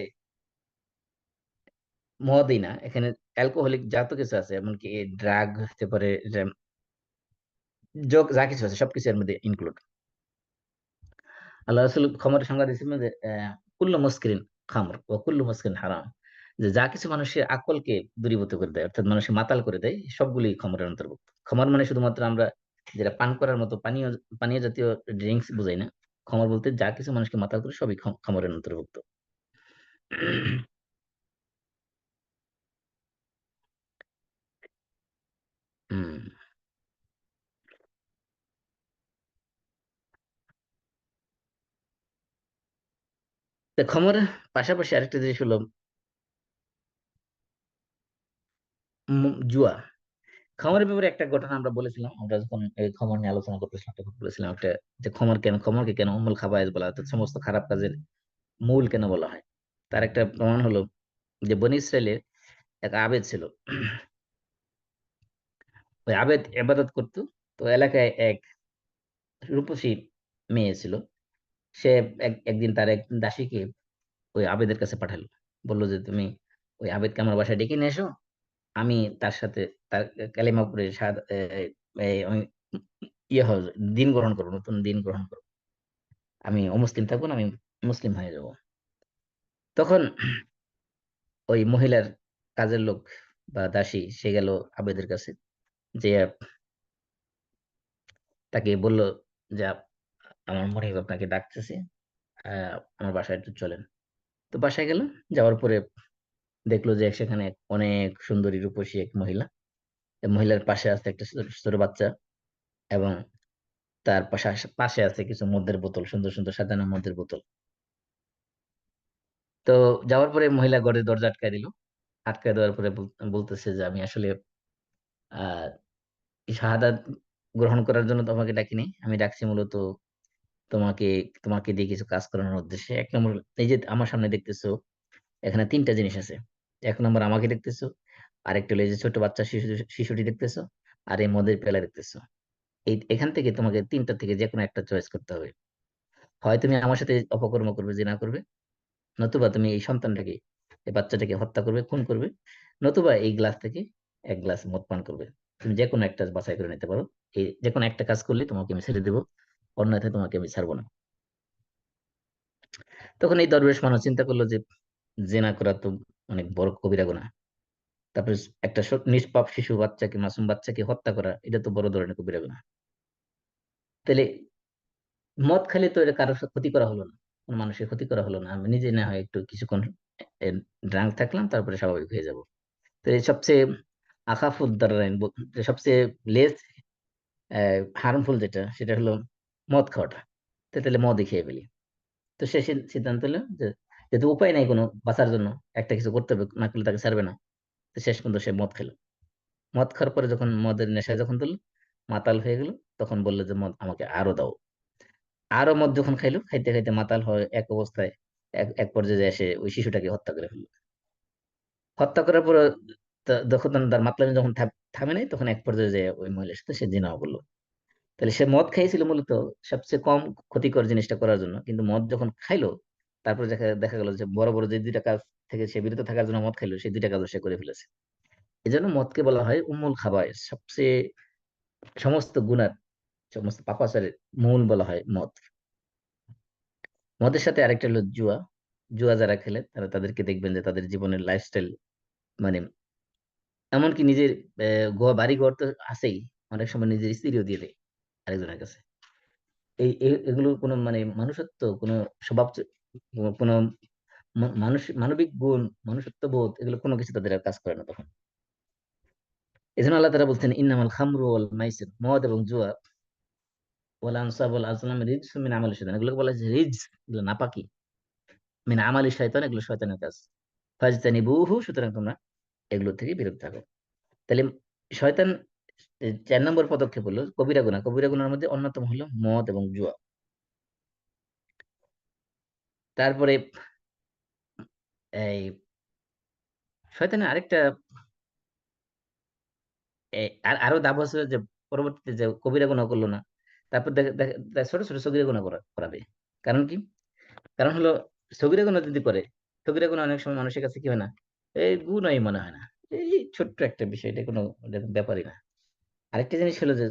S1: মদই না, এখানে অ্যালকোহলিক যত কিছু আছে, এমনকি ড্রাগ হতে পারে, যা কিছু আছে সবকিছু এর মধ্যে ইনক্লুড। আল্লাহ রাসূল খামরের সংজ্ঞা দিয়েছেন যে কুল্লু মুসকিরিন খামর ও কুল্লু মুসকিরিন হারাম, যে যা কিছু মানুষের আকলকে দূরীভূত করে দেয়, অর্থাৎ মানুষের মাতাল করে দেয়, সবগুলি খমরের অন্তর্ভুক্ত। খমর মানে শুধুমাত্র আমরা যেটা পান করার মতো পানীয় পানীয় জাতীয় ড্রিঙ্কস বুঝাই না। খমর বলতে যা কিছু মানুষকে মাতাল করে সবই খমরের অন্তর্ভুক্ত। হম। তো খমরের পাশাপাশি আরেকটা জিনিস হলো জুয়া। খমরের ব্যাপারে একটা ঘটনা আমরা বলেছিলাম, আমরা যখন এই খমর নিয়ে আলোচনা করতেছিলাম তখন বলেছিলাম একটা, যে খমরকে কেন উম্মুল খাবায়েস বলা হয়, অর্থাৎ সমস্ত খারাপ কাজের মূল কেন বলা হয়। তার একটা প্রমাণ হলো যে বনী ইসরায়েলের এক আবেদ ছিল। ওই আবেদ ইবাদত করতো। তো এলাকায় এক রূপসী মেয়ে ছিল। সে একদিন তার এক দাসীকে ওই আবেদের কাছে পাঠালো। বললো যে তুমি ওই আবেদকে আমার বাসায় ডেকে নিয়ে এসো, আমি তার সাথে তার কালিমা পড়ে আমি ইয়ে হব, দিন গ্রহণ করবো, নতুন দিন গ্রহণ করবো, আমি অমুসলিম থাকবো না, আমি মুসলিম হয়ে যাব। তখন ওই মহিলার কাজের লোক বা দাসী সে গেল আবেদের কাছে, যে তাকে বলল যে আমার মনে হয় আপনাকে ডাকতেছে, আমার বাসায় একটু চলেন। তো বাসায় গেল। যাওয়ার পরে দেখলো যে সেখানে অনেক সুন্দরী রূপসী এক মহিলা। এই মহিলার পাশে আছে একটা ছোট ছোট বাচ্চা, এবং তার পাশে পাশে আছে কিছু মদের বোতল, সুন্দর সুন্দর সাজানো মদের বোতল। তো যাওয়ার পরে মহিলা ঘরের দরজা আটকায় দিল। আটকায় দেওয়ার পরে বলতেছে যে আমি আসলে আহ শাহাদাত গ্রহণ করার জন্য তোমাকে ডাকিনি, আমি ডাকছি মূলত তোমাকে তোমাকে দিয়ে কিছু কাজ করানোর উদ্দেশ্যে। 1 নম্বর, এই যে আমার সামনে দেখতেছো এখানে 3টা জিনিস আছে। 1 নম্বর আমাকে দেখতেছো, আরেকটা হলো এই যে ছোট বাচ্চা শিশুটি দেখতেছো, আর এই মদের পেলা দেখতেছো। এখান থেকে তোমাকে 3টা থেকে যে কোনো একটা চয়েস করতে হবে। হয় তুমি আমার সাথে অপকর্ম করবে, জিনা করবে, নতুবা তুমি এই সন্তানটাকে, এই বাচ্চাটাকে হত্যা করবে, খুন করবে, নতুবা এই গ্লাস থেকে এক গ্লাস মদ পান করবে। তুমি যে কোনো একটা বাছাই করে নিতে পারো। এই যে কোনো একটা কাজ করলে তোমাকে আমি ছেড়ে দেবো, অন্যথায় তোমাকে আমি ছাড়বো না। তখন এই দরবেশ মানুষ চিন্তা করলো যে জেনা করা তো অনেক বড় কবিরা গুনাহ। তারপরে একটা নিষ্পাপ শিশু বাচ্চাকে, মাসুম বাচ্চাকে হত্যা করা, এটা তো বড় ধরনের কবিরা গুনাহ। তাহলে মদ খাইলে তো এটা কারো ক্ষতি করা হলো না, কোনো মানুষের ক্ষতি করা হলো না, আমি নিজে না হয় একটু কিছুক্ষণ ড্রাঙ্ক থাকলাম, তারপরে স্বাভাবিক হয়ে যাব। তো এই সবচেয়ে আখাফুদ্দারাইন, সবচেয়ে লেস হার্মফুল যেটা, সেটা হলো মদ খাওয়াটা। তো তাহলে মদই খেয়ে ফেলি। তো সে সিদ্ধান্ত হলো যে যেহেতু উপায় নাই কোনো বাঁচার জন্য, একটা কিছু করতে হবে, না করলে তাকে ছাড়বে না। তো শেষ পর্যন্ত সে মদ খেলো। মদ খাওয়ার পরে যখন মদের নেশা যখন তুললো, মাতাল হয়ে গেল, তখন বললো যে মদ আমাকে আরো দাও। আরো মদ যখন খাইলো, খাইতে খাইতে মাতাল হয় এক অবস্থায়, এক পর্যায়ে এসে ওই শিশুটাকে হত্যা করে ফেললো। হত্যা করার পরে যখন তার মাতলামি যখন থামে নাই, তখন এক পর্যায়ে যে ওই মহিলার সাথে সে জিনাও করলো। তাহলে সে মদ খাইছিল মূলত সবচেয়ে কম ক্ষতিকর জিনিসটা করার জন্য, কিন্তু মদ যখন খাইলো, তারপর দেখা দেখা গেল যে বড় বড় যে 2টা কাজ থেকে সে বিরত থাকার জন্য মদ খাইলো, সেই 2টা কাজও সে করে ফেলেছে। এই জন্য মদকে বলা হয় উম্মুল খাবায়েস, সবচেয়ে সমস্ত গুনার, সমস্ত পাপাচারের মূল বলা হয় মদ। মদের সাথে আরেকটা হলো জুয়া। জুয়া যারা খেলে তারা, তাদেরকে দেখবেন যে তাদের জীবনের লাইফস্টাইল মানে এমনকি নিজের বাড়ি ঘর তো আছেই, অনেক সময় নিজের স্ত্রীও দিয়ে দেয় আরেকজনের কাছে। এগুলো কোনো মানে মানুষত্ব, কোনো স্বভাব, কোনো মানুষ, মানবিক গুণ, মনুষ্যত্ব বোধ, এগুলো কোনো কিছু তাদের আর কাজ করে না তখন। এই জন্য আল্লাহ তাআলা বলছেন, ইন্নামাল খামরু ওয়াল মাইসির, মদ এবং জুয়া, ওয়াল আনসাব ওয়াল আজলাম রিজসুম মিন আমালি শাইতান, এগুলোকে বলা হচ্ছে রিজস, এগুলো নাপাকি, মিন আমালি শাইতান, এগুলো শয়তানের কাজ। ফাজতানিবুহু, সুতরাং তোমরা এগুলো থেকে বিরত থাকো। তাহলে শয়তান 4 নম্বর পদক্ষেপ হলো কবিরা গুনাহ। কবিরা গুনার মধ্যে অন্যতম হলো মদ এবং জুয়া। তারপরে এই শয়তানের আরেকটা আর আরো দাব আছে যে পরবর্তীতে যে কবিরা গুনাহ করলো না, তারপর ছোট ছোট সগীরা গুনাহ করাবে। কারণ কি? কারণ হলো সগীরা গুনাহ যদি করে, সগীরা গুনাহ অনেক সময় মানুষের কাছে কি হয় না, এই গুনাহই মনে হয় না, এই ছোট্ট একটা বিষয়, এটা কোনো, এটা কোনো ব্যাপারই না। আরেকটা জিনিস হলো যে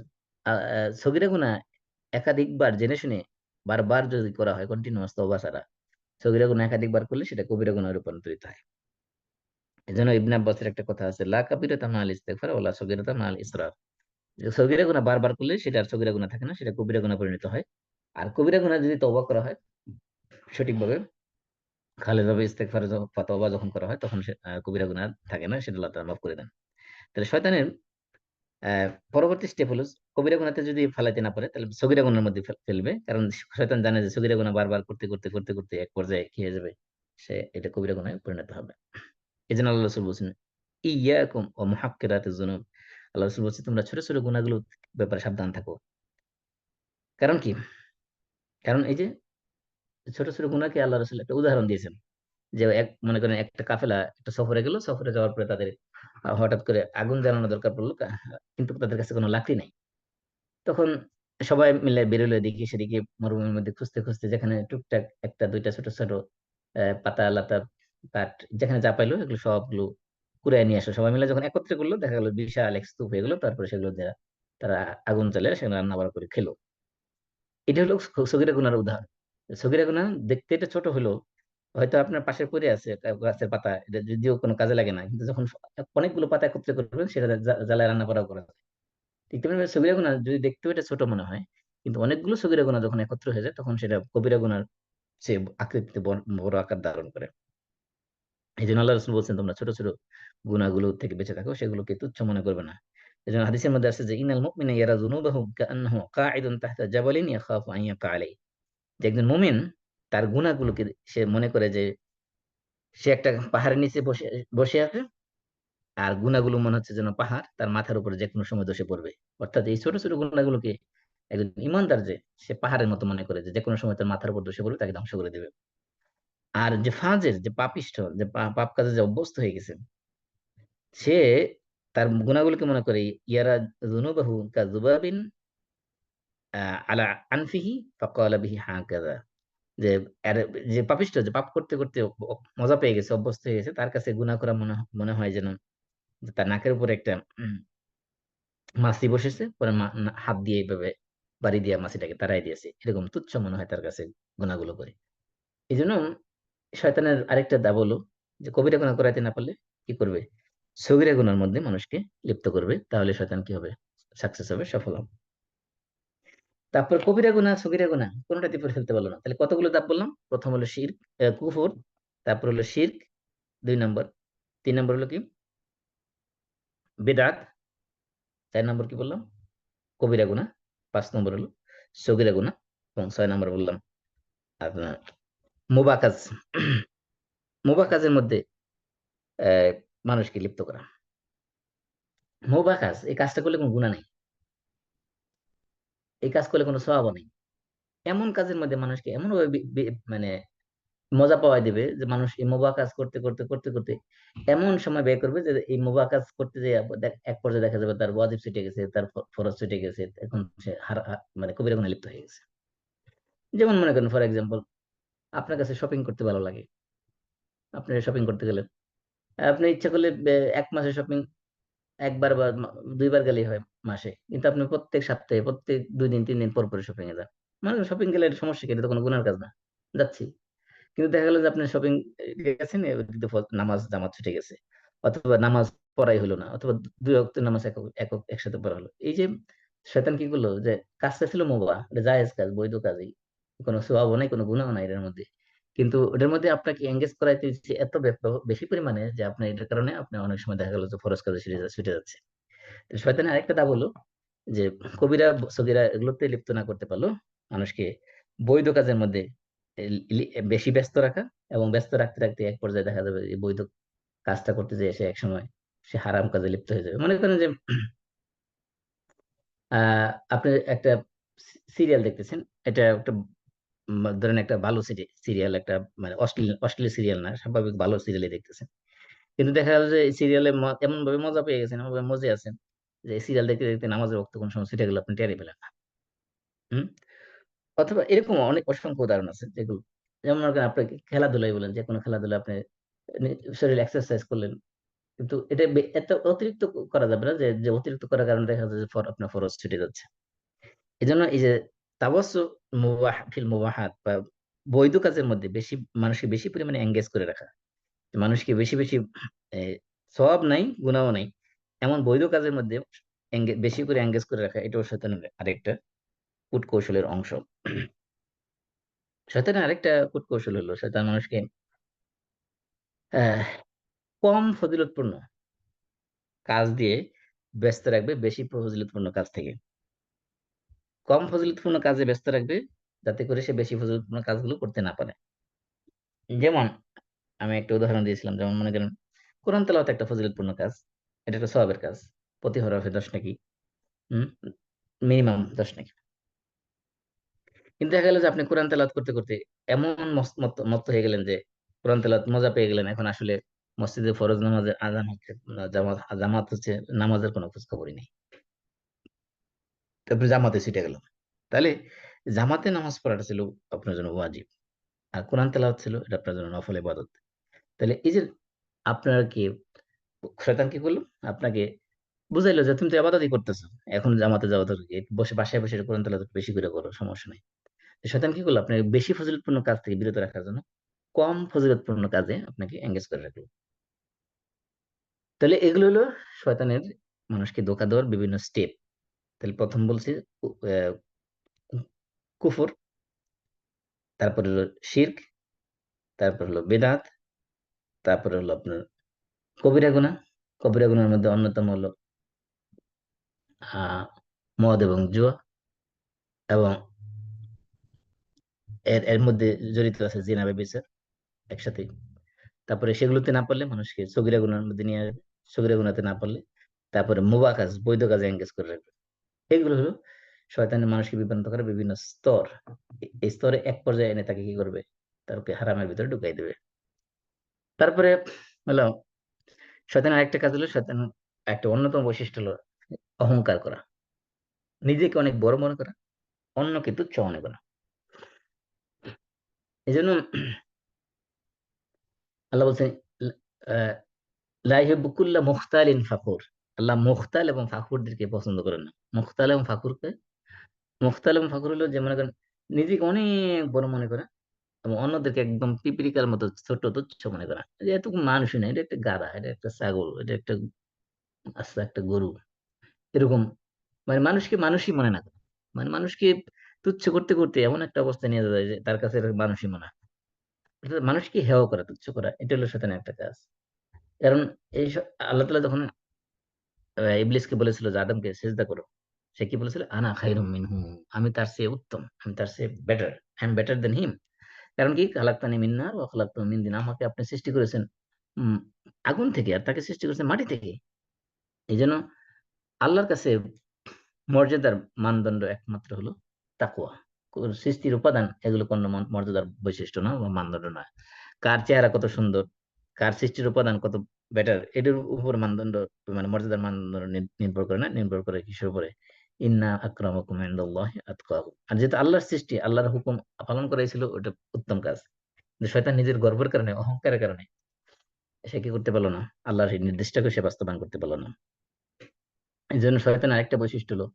S1: সগীরা গুনাহ একাধিকবার জেনে শুনে বারবার যদি করা হয়, কন্টিনিউয়াস তওবা ছাড়া, সগীরা গুনাহ একাধিকবার করলে সেটা কবিরা গুনাহে রূপান্তরিত হয়। এজন্য ইবনে আব্বাসের একটা কথা আছে, লা কাবিরাতা মাআল ইস্তিগফার ওয়ালা সগীরাতা মাআল ইসরার। যে সগীরা গুনাহ বারবার করলে সেটা আর সগীরা গুনাহ থাকে না, সেটা কবিরা গুনাহ পরিণত হয়। আর কবিরা গুনাহ যদি তওবা করা হয় সঠিকভাবে, খালেদাবে ইস্তেগফার তওবা যখন করা হয়, তখন সে কবিরা গুনাহ থাকে না, সেটা আল্লাহ তাআলা মাফ করে দেন। তাহলে শয়তানের পরবর্তী স্টেপ হলো, কবিরা গুনাহতে যদি ফালাইতে না পারে তাহলে সগীরা গুনার মধ্যে ফেলবে। কারণ শয়তান জানে যে সগীরা গুনাহ বারবার করতে করতে করতে করতে এক পর্যায়ে কি হয়ে যাবে, সে এটা কবিরা গুনাহে পরিণত হবে। এই জন্য আল্লাহ রাসূল বলছেন, ইয়াকুম ওয়া মুহাক্কিরাতিজ যুনুব, আল্লাহ রাসূল বলছেন তোমরা ছোট ছোট গুনাহগুলোর ব্যাপারে সাবধান থাকো। কারণ কি? কারণ এই যে ছোট ছোট গুনাহকে আল্লাহ রাসূল একটা উদাহরণ দিয়েছেন, যে মনে করেন একটা কাফেলা একটা সফরে গেল, সফরে যাওয়ার পরে তাদের হঠাৎ করে আগুন জ্বালানো দরকার পড়লো, কিন্তু তাদের কাছে কোনো লাকড়ি নাই। তখন সবাই মিলে বেরোলো এদিকে সেদিকে, মরুভূমির মধ্যে খুঁজতে খুঁজতে, যেখানে টুকটাক একটা দুইটা ছোট ছোট পাতা লাতা কাঠ যেখানে যা পাইলো, এগুলো সবগুলো কুড়ায় নিয়ে আসলো। সবাই মিলে যখন একত্রে করলো, দেখা গেলো বিশাল এক স্তূপ হয়ে গেলো। তারপরে সেগুলো তারা আগুন জ্বালিয়ে সেখানে রান্না বান্না করে খেলো। এটা হলো সগীরা গুনার উদাহরণ। সগীরা গুনাহ দেখতে এটা ছোট হলো, হয়তো আপনার পাশে পড়ে আছে গাছের পাতা, এটা যদিও কোনো কাজে লাগে না, কিন্তু যখন অনেকগুলো পাতা একত্রে করবেন, সেটা জ্বালায় রান্না করা করা যায়। ঠিক তেমনি সগীরা গুনাহ যদি দেখতেও এটা ছোট মনে হয়, কিন্তু অনেকগুলো সগীরা গুনাহ যখন একত্র হয়ে যায়, তখন সেটা কবিরা গুনার চেয়ে আকৃতিতে বড় আকার ধারণ করে। এই জন্য আল্লাহ রাসূল বলছেন, তোমরা ছোট ছোট গুনাহগুলো থেকে বেঁচে থাকো, সেগুলোকে তুচ্ছ মনে করবে না। এই জন্য হাদিসের মধ্যে আছে যে, ইনাল মুমিনা ইয়ারা যুনুবাহু কাআন্নাহু কাঈদুন তাহতা জাবালিন ইয়াখাফু আন ইয়াকা আলাইহি, যে একজন মুমিন তার গুনাহগুলোকে সে মনে করে যে সে একটা পাহাড়ের নিচে বসে বসে আছে, আর গুনাহগুলো মনে হচ্ছে যেন পাহাড় তার মাথার উপরে যে কোনো সময় ধসে পড়বে। অর্থাৎ এই ছোট ছোট গুনাহগুলোকে একজন ইমানদার যে, সে পাহাড়ের মতো মনে করে যে কোনো সময় তার মাথার উপর ধসে পড়বে, তাকে ধ্বংস করে দেবে। আর যে ফাজের, যে পাপিষ্ঠ, যে পাপ কাজে যে অভ্যস্ত হয়ে গেছে, সে তার গুনাহগুলোকে মনে করে ইয়ারা যুনুবাহু কাযুবাবিন আলা আনফিহি ফাকালা বিহি হাকাযা, যে এর, যে পাপিষ্ঠ, যে পাপ করতে করতে মজা পেয়ে গেছে, অভ্যস্ত হয়ে গেছে, তার কাছে গুনাহ করা মনে মনে হয় যেন যে তার নাকের উপরে একটা মাছি বসেছে, পরে হাত দিয়ে এইভাবে বাড়ি দিয়ে মাছিটাকে তাড়াই দিয়েছে, এরকম তুচ্ছ মনে হয় তার কাছে গুনাহগুলো করে। এই জন্য শয়তানের আরেকটা দাব হলো যে কবিরা গুনাহ করাইতে না পারলে কি করবে, সগীরা গুনার মধ্যে মানুষকে লিপ্ত করবে, তাহলে শয়তান কি হবে, সাকসেস হবে, সফল হবে। তারপর কবিরা গুনাহ সগীরা গুনাহ কোনটাতে পড়ে ফেলতে পারলো না, তাহলে কতগুলো দাব বললাম? প্রথম হলো শিরক, কুফর, তারপর হলো শিরক 2 নম্বর, 3 নম্বর হলো কি বেদাত, 4 নম্বর কি বললাম, কবিরা গুনাহ, 5 নম্বর হলো সগীরা গুনাহ, এবং 6 নম্বর বললাম আপনার মুবাকাজ। মুবাকাজের মধ্যে আহ মানুষকে লিপ্ত করা। মুবাকাজ, এই কাজটা করলে কোনো গুনাহ নেই, এই কাজ করলে কোনো সওয়াবও নেই। এমন কাজের মধ্যে মানুষকে এমন ভাবে মানে মজা পাওয়াই দিবে যে মানুষ এই মোবা কাজ করতে করতে করতে করতে এমন সময় ব্যয় করবে যে এই মোবা কাজ করতে যে এক পর্যায়ে দেখা যাবে তার ওয়াজিব ছুটে গেছে, তার ফরজ ছুটে গেছে, এখন সে মানে কবিরা গুনাহে লিপ্ত হয়ে গেছে। যেমন মনে করেন ফর এক্সাম্পল, আপনার কাছে শপিং করতে ভালো লাগে, আপনি শপিং করতে গেলেন, আপনি ইচ্ছা করলে 1 মাসের শপিং একবার বা 2বার গেলেই হয় মাসে, কিন্তু আপনি প্রত্যেক সপ্তাহে, প্রত্যেক 2 দিন 3 দিন পর পর শপিং এ যান। মানে শপিং গেলে এটা সমস্যা কি, এটা তো কোনো গুনার কাজ না, যাচ্ছি। কিন্তু দেখা গেল যে আপনি শপিং গেছেন, এবার কিন্তু নামাজ জামাত ছুটে গেছে, অথবা নামাজ পড়াই হলো না, অথবা 2 ওয়াক্ত নামাজ একক একক একসাথে পড়া হলো। এই যে শয়তান কি করলো, যে কাজটা ছিল মুবাহ, এটা জায়েজ কাজ, বৈধ কাজই, কোনো সওয়াবও নাই, কোনো গুনাহও নাই এর মধ্যে, কিন্তু ওটার মধ্যে আপনাকে এঙ্গেজ করাইতে দিচ্ছে এত বেশি পরিমাণে যে আপনি এটার কারণে আপনি অনেক সময় দেখা গেল যে ফরজ কাজে ছুটে যাচ্ছে। তো শয়তানের আরেকটা দাব হলো যে কবিরা সগীরা এগুলোতে লিপ্ত না করতে পারলো মানুষকে বৈধ কাজের মধ্যে বেশি ব্যস্ত রাখা, এবং ব্যস্ত রাখতে রাখতে এক পর্যায়ে দেখা যাবে এই বৈধ কাজটা করতে যেয়ে সে একসময় সে হারাম কাজে লিপ্ত হয়ে যাবে। মনে করেন যে আপনি একটা সিরিয়াল দেখতেছেন, এটা একটা ধরেন একটা ভালো সিরিয়াল, একটা মানে অশ্লীল অশ্লীল সিরিয়াল না, স্বাভাবিক ভালো সিরিয়ালে দেখতেছেন, কিন্তু দেখা গেল যে এই সিরিয়ালে এমন ভাবে মজা পেয়ে গেছেন, এমন ভাবে মজে আছেন যে এই সিরিয়াল দেখতে দেখতে নামাজের বক্ত কোন সময় ছুটে গেল আপনি টেরই পেলেন না। হম। অথবা এরকম অনেক অসংখ্য উদাহরণ আছে যেগুলো, যেমন মনে করেন আপনাকে খেলাধুলাই বলেন, যে কোনো খেলাধুলা আপনি শরীর এক্সারসাইজ করলেন, কিন্তু এটা এত অতিরিক্ত করা যাবে না, যে যে অতিরিক্ত করার কারণে দেখা যাচ্ছে যে আপনার ফরজ ছুটে যাচ্ছে। এই জন্য এই যে তাওয়াসসু ফিল মুবাহাত বা বৈধ কাজের মধ্যে বেশি মানুষকে বেশি পরিমাণে এঙ্গেজ করে রাখা, মানুষকে বেশি বেশি সওয়াব নাই গুনাহও নাই এমন বৈধ কাজের মধ্যে বেশি করে এঙ্গেজ করে রাখা, এটাও শয়তানের আরেকটা কূটকৌশলের অংশ। শয়তানের আরেকটা কূটকৌশল হলো শয়তান মানুষকে আহ কম ফজিলতপূর্ণ কাজ দিয়ে ব্যস্ত রাখবে বেশি ফজিলতপূর্ণ কাজ থেকে। কম ফজিলতপূর্ণ কাজে ব্যস্ত রাখবে যাতে করে সে বেশি ফজিলতপূর্ণ কাজগুলো করতে না পারে। যেমন আমি একটা উদাহরণ দিয়েছিলাম, যেমন মনে করেন কোরআন তেলাওয়াত একটা ফজিলতপূর্ণ কাজ, এটা একটা সওয়াবের কাজ, প্রতি হরফে 10 নেকি, হম, মিনিমাম 10 নেকি। কিন্তু দেখা গেল যে আপনি কোরআন তেলাওয়াত করতে করতে এমন মত্ত মত্ত হয়ে গেলেন যে কোরআন তেলাওয়াত মজা পেয়ে গেলেন, এখন আসলে মসজিদে ফরজ নামাজের আজান হচ্ছে, জামাত জামাত হচ্ছে, নামাজের কোনো খোঁজ খবরই নেই, তারপরে জামাতে ছুটে গেল। তাহলে জামাতে নামাজ পড়াটা ছিল আপনার জন্য ওয়াজিব, আর কোরআন তেলাওয়াত ছিল এটা আপনার জন্য নফল ইবাদত। তাহলে এই যে আপনার কি শয়তান কি করলো, আপনাকে বুঝাইলো যে তুমি তো আবাদতই করতেছো, এখন জামাতে যাওয়া দরকার কি? বসে বাসায় বসে কোরআন তেলাওয়াত বেশি করে করো, সমস্যা নাই। তো শয়তান কি করলো, আপনাকে বেশি ফজিলতপূর্ণ কাজ থেকে বিরত রাখার জন্য কম ফজিলতপূর্ণ কাজে আপনাকে এঙ্গেজ করে রাখলো। তাহলে এগুলো হলো শয়তানের মানুষকে ধোঁকা দেওয়ার বিভিন্ন স্টেপ। তাহলে প্রথম বলছি আহ, কুফর, তারপরে হলো শিরক, তারপর হলো বেদাত, তারপরে হলো আপনার কবিরা গুনাহ। কবিরা গুনার মধ্যে অন্যতম হলো মদ এবং জুয়া, এবং এর এর মধ্যে জড়িত আছে জিনা ব্যভিচার একসাথে। তারপরে সেগুলোতে না পারলে মানুষকে সগীরা গুনার মধ্যে নিয়ে আসবে, সগীরা গুনাতে না পারলে তারপরে মুবাহ কাজ, বৈধ কাজে এঙ্গেজ করে রাখবে। এগুলো হলো শয়তানের মানুষকে বিভ্রান্ত করার বিভিন্ন স্তর। এই স্তরে এক পর্যায়ে এনে তাকে কি করবে, তাকে হারামের ভিতরে ঢুকাই দেবে। তারপরে হলো শয়তানের আরেকটা কাজ হলো, শয়তান একটা অন্যতম বৈশিষ্ট্য হলো অহংকার করা, নিজেকে অনেক বড় মনে করা, অন্যকে তুচ্ছ মনে করা। এই জন্য আল্লাহ বলছেন আহ, লা ইউহিব্বু কুল্লা মুখতালিন ফাখুর। আল্লাহ মুখতাল এবং ফাখুরদেরকে পছন্দ করেন না। মুখতাল এবং ফাখুরকে, মুখতাল এবং ফাখুর হলো যে মনে করেন নিজেকে অনেক বড় মনে করা, এবং অন্যদেরকে একদম পিপরিকার মতো ছোট তুচ্ছ মনে করা, যে এতটুকু মানুষই না, এটা একটা গাধা, এটা একটা ছাগল, এটা একটা আস্তে একটা গরু, এরকম। মানে মানুষকে মানুষই মনে না করা, মানে মানুষকে তুচ্ছ করতে করতে এমন একটা অবস্থা নিয়ে যায় যে তার কাছে এটা মানুষই মনে হয়। অর্থাৎ মানুষকে হেয় করা, তুচ্ছ করা, এটা হলো শয়তানের একটা কাজ। কারণ আল্লাহ তাআলা যখন ইবলিসকে বলেছিল যে আদমকে সিজদা করো, সে কি বলেছিল, আনা খায়রুম মিনহু, আমি তার চেয়ে উত্তম, আমি তার চেয়ে better, I am better than him. কারণ কি, খালাক্তানি মিন নার ওয়া খালাক্তাহু মিন তিন, আমাকে আপনি সৃষ্টি করেছেন উম, আগুন থেকে, আর তাকে সৃষ্টি করেছেন মাটি থেকে। এই জন্য আল্লাহর কাছে মর্যাদার মানদণ্ড একমাত্র হলো তাকওয়া। সৃষ্টির উপাদান এগুলো কোনো মর্যাদার বৈশিষ্ট্য না বা মানদণ্ড নয়। কার চেহারা কত সুন্দর, কার সৃষ্টির উপাদান কত বেটার, এটার উপর মানদণ্ড মানে মর্যাদার মানদণ্ড নির্ভর করে না, নির্ভর করে কিসের উপরে, ইন্না আক্রামাকুম ইনদাল্লাহি আতকাকুম। আর যেহেতু আল্লাহর সৃষ্টি, আল্লাহর হুকুম পালন করাই ছিল ওটা উত্তম কাজ। কিন্তু শয়তান নিজের গর্বের কারণে, অহংকারের কারণে সে কি করতে পারলো না, আল্লাহর এই নির্দিষ্টকে সে বাস্তবায়ন করতে পারলো না। এই জন্য শয়তানের আরেকটা বৈশিষ্ট্য হলো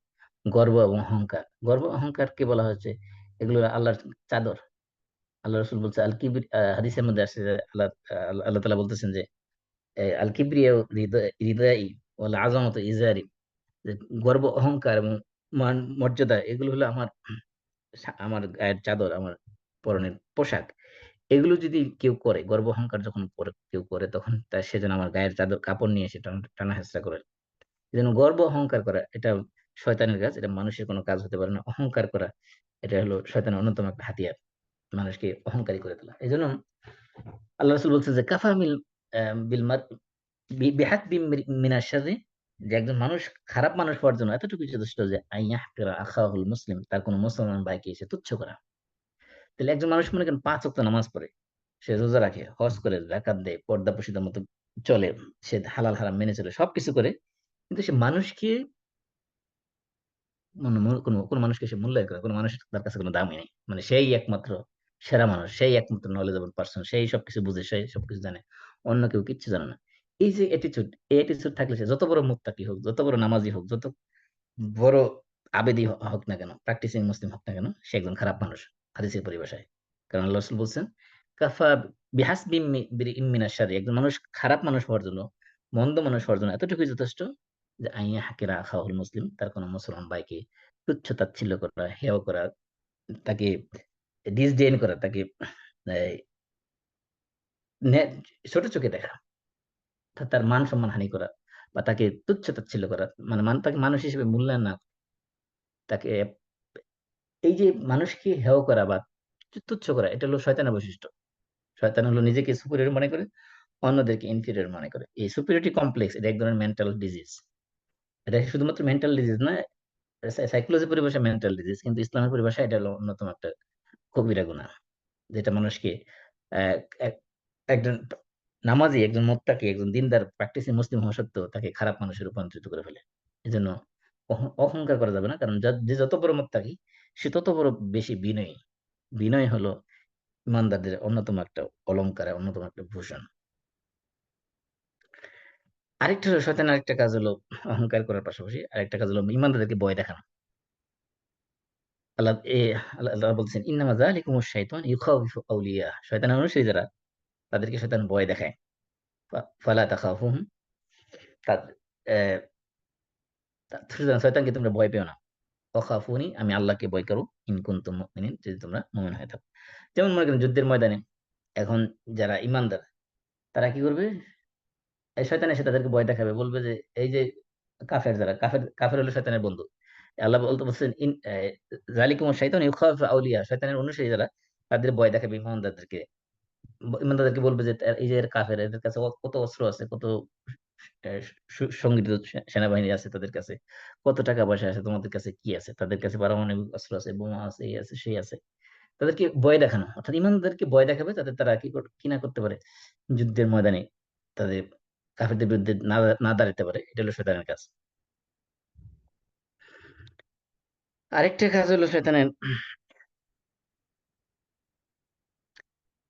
S1: গর্ব এবং অহংকার। গর্ব অহংকারকে বলা হয়েছে এগুলো আল্লাহর চাদর। আল্লাহ রসুল বলছে আল কিবরি, হাদিসের মধ্যে আসছে যে আল্লাহ তাআলা বলতেছেন যে আল কিবরিয়া হৃদয় ওয়াল আযামাতু ইজারি, যে গর্ব অহংকার এবং মর্যাদা এগুলো হলো আমার আমার গায়ের চাদর, আমার পরনের পোশাক। এগুলো যদি কেউ করে, গর্ব অহংকার যখন কেউ করে, তখন সে যেন আমার গায়ের চাদর কাপড় নিয়ে এসে টানা হেঁচড়া করে। যেন গর্ব অহংকার করা এটা শয়তানের কাজ, এটা মানুষের কোনো কাজ হতে পারে না। অহংকার করা এটা হলো শয়তানের অন্যতম একটা হাতিয়ার, মানুষকে অহংকারী করে তোলা। এই জন্য আল্লাহ রাসূল বলছেন যে কাফা মিল বিল মার বিহাসবি মিনাশ শাররি, যে একজন মানুষ খারাপ মানুষ হওয়ার জন্য এতটুকু যথেষ্ট যে আইয়াহকিরা আখাহুল মুসলিম, তার কোনো মুসলমান ভাইকে এসে তুচ্ছ করা। তাহলে একজন মানুষ মনে করেন ৫ ওয়াক্ত নামাজ পড়ে, সে রোজা রাখে, হজ করে, যাকাত দেয়, পর্দা প্রসিদার মতো চলে, সে হালাল হারাম মেনে চলে, সবকিছু করে, কিন্তু সে মানুষকে কোন মানুষকে সে মূল্যায়ন করে, কোন মানুষের তার কাছে কোনো দামই নেই। মানে সেই একমাত্র সেরা মানুষ, সেই একমাত্র নলেজেবল পার্সন, সেই সবকিছু বুঝে, সেই সবকিছু জানে, অন্য কেউ কিচ্ছু জানে না। এই যে অ্যাটিচিউড, এই অ্যাটিচিউড থাকলে সে যত বড় মুত্তাকি হোক, যত বড় নামাজি হোক, যত বড় আবেদী হোক না কেন, প্র্যাকটিসিং মুসলিম হোক না কেন, সে একজন খারাপ মানুষ হাদিসের পরিভাষায়। কারণ আল্লাহ রাসূল বলছেন কাফা বিহাসবি মিনাশ শাররি, একজন মানুষ খারাপ মানুষ হওয়ার জন্য, মন্দ মানুষ হওয়ার জন্য এতটুকুই যথেষ্ট যে আইয়া হাকিরা আখাহুল মুসলিম, তার কোনো মুসলমান ভাইকে তুচ্ছ তাচ্ছিল্য করা, হেয় করা, তাকে ডিসডেন করা, তাকে এই, নে- ছোট চোখে দেখা, তার মান সম্মান হানি করা, বা তাকে তুচ্ছ তাচ্ছিল্য করা, মানে তাকে মানুষ হিসেবে মূল্যায়ন না, তাকে, এই যে মানুষকে হেয় করা বা তুচ্ছ করা, এটা হলো শয়তানের বৈশিষ্ট্য। শয়তান হলো নিজেকে সুপিরিয়র মনে করে, অন্যদেরকে ইনফিরিয়র মনে করে। এই সুপিরিয়রিটি কমপ্লেক্স, এটা এক ধরনের মেন্টাল ডিজিজ। এটা শুধুমাত্র মেন্টাল ডিজিজ না, সাইকোলজি পরিভাষায় মেন্টাল ডিজিজ, কিন্তু ইসলামের পরিভাষায় এটা হলো অন্যতম একটা কবিরা গুনাহ, যেটা মানুষকে আহ, এক- একজন নামাজি, একজন মুত্তাকি, একজন দিনদার প্র্যাকটিসিং মুসলিম হওয়া সত্ত্বেও তাকে খারাপ মানুষে রূপান্তরিত করে ফেলে। এজন্য অহংকার করা যাবে না, কারণ যে যত বড় মুত্তাকি, সে তত বড় বেশি বিনয়ী। বিনয় হলো ইমানদারদের অন্যতম একটা অলংকার, অন্যতম একটা ভূষণ। আরেকটা হলো শয়তানের আরেকটা কাজ হলো, অহংকার করার পাশাপাশি আরেকটা কাজ হলো ইমানদারদেরকে ভয় দেখানো। আল্লাহ আল্লাহ বলছেন ইন্নামা যালিকুমুশ শাইতান ইউখাউফিফু আউলিয়া, শয়তানের অনুসারী যারা, তাদেরকে শয়তান ভয় দেখায়। ফালা তাখাফুহুম, তাদের সুতরাং শয়তানকে তোমরা ভয় পেও না। ওয়াখাফুনি, আমি আল্লাহকে ভয় করো, ইন কুনতুম মুমিনিন, যদি তোমরা মুমিন হয়ে থাকো। যেমন মনে করেন যুদ্ধের ময়দানে এখন যারা ইমানদার, তারা কি করবে, এই শয়তান এসে তাদেরকে ভয় দেখাবে, বলবে যে এই যে কাফের, যারা কাফের, কাফের হলো শয়তানের বন্ধু। আল্লাহ বলছেন জালিকুম শাইতান ইউখাফিফু আউলিয়া, শয়তানের অনুসারী যারা, তাদের ভয় দেখাবে ইমানদারদেরকে। ইমানদারদেরকে বলবে যে এই যে কাফের, এদের কাছে কত অস্ত্র আছে, কত সংগঠিত সেনাবাহিনী আছে তাদের কাছে, কত টাকা পয়সা আছে, তোমাদের কাছে কি আছে? তাদের কাছে পারমাণবিক অস্ত্র আছে, বোমা আছে, এই আছে, সেই আছে। তাদেরকে ভয় দেখানো, অর্থাৎ ইমানদারকে ভয় দেখাবে, তাদের তারা কি না করতে পারে, যুদ্ধের ময়দানে তাদের কাফেরদের বিরুদ্ধে না দাঁড়াতে পারে। এটা হলো শয়তানের কাজ। আরেকটা কাজ হলো শয়তানের,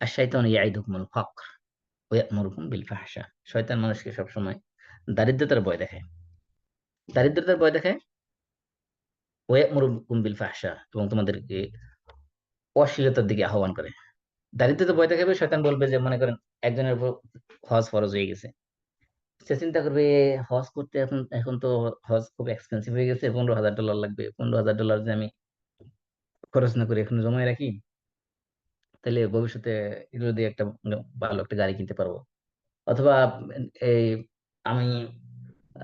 S1: আশ-শাইতানু ইয়াইদুকুমুল ফাকর ওয়া ইয়া'মুরুকুম বিল ফাহশা, শয়তান মানুষকে সবসময় দারিদ্রতার ভয় দেখায়, দারিদ্রতার ভয় দেখায়, ওয়া ইয়া'মুরুকুম বিল ফাহশা, এবং তোমাদেরকে অশ্লীলতার দিকে আহ্বান করে। দারিদ্রতা ভয় দেখাবে, শয়তান বলবে যে মনে করেন একজনের উপর হজ ফরজ হয়ে গেছে, সে চিন্তা করবে হজ করতে, এখন এখন তো হজ খুব এক্সপেন্সিভ হয়ে গেছে, $15,000 লাগবে, $15,000 যে আমি খরচ না করে এখন জমায় রাখি, তাহলে ভবিষ্যতে এগুলো দিয়ে একটা ভালো একটা গাড়ি কিনতে পারবো। অথবা এই আমি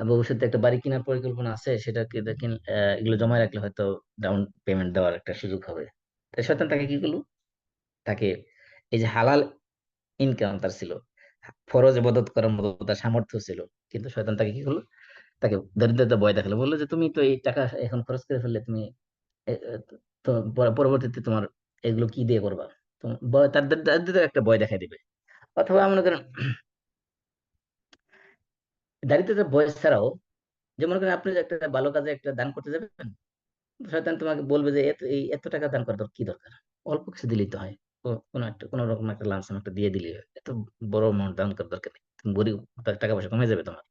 S1: ভবিষ্যতে একটা বাড়ি কেনার পরিকল্পনা আছে, সেটাকে দেখেন এগুলো জমায় রাখলে হয়তো ডাউন পেমেন্ট দেওয়ার একটা সুযোগ হবে। তাই শয়তান তাকে কি করলো, তাকে এই যে হালাল ইনকাম তার ছিল, ফরজ ইবাদত করার মতো তার সামর্থ্য ছিল, কিন্তু শয়তান তাকে কি করলো, তাকে দরিদ্রতা ভয় দেখালো, বললো যে তুমি তো এই টাকা এখন খরচ করে ফেললে, তুমি তো পরবর্তীতে তোমার এগুলো কি দিয়ে করবা। তো তার দারিদ্রতার একটা ভয় দেখাই দিবে। অথবা মনে করেন দারিদ্রতার ভয় ছাড়াও, যে মনে করেন আপনি যে একটা ভালো কাজে একটা দান করতে যাবেন, শয়তান তোমাকে বলবে যে এত টাকা দান করার কি দরকার, অল্প কিছু দিলেই তো হয়, কোনো রকম একটা লামসাম একটা দিয়ে দিলে হয়। এত বড় অ্যামাউন্ট দান করার দরকার নেই, তুমি গরিব, টাকা পয়সা কমে যাবে তোমার।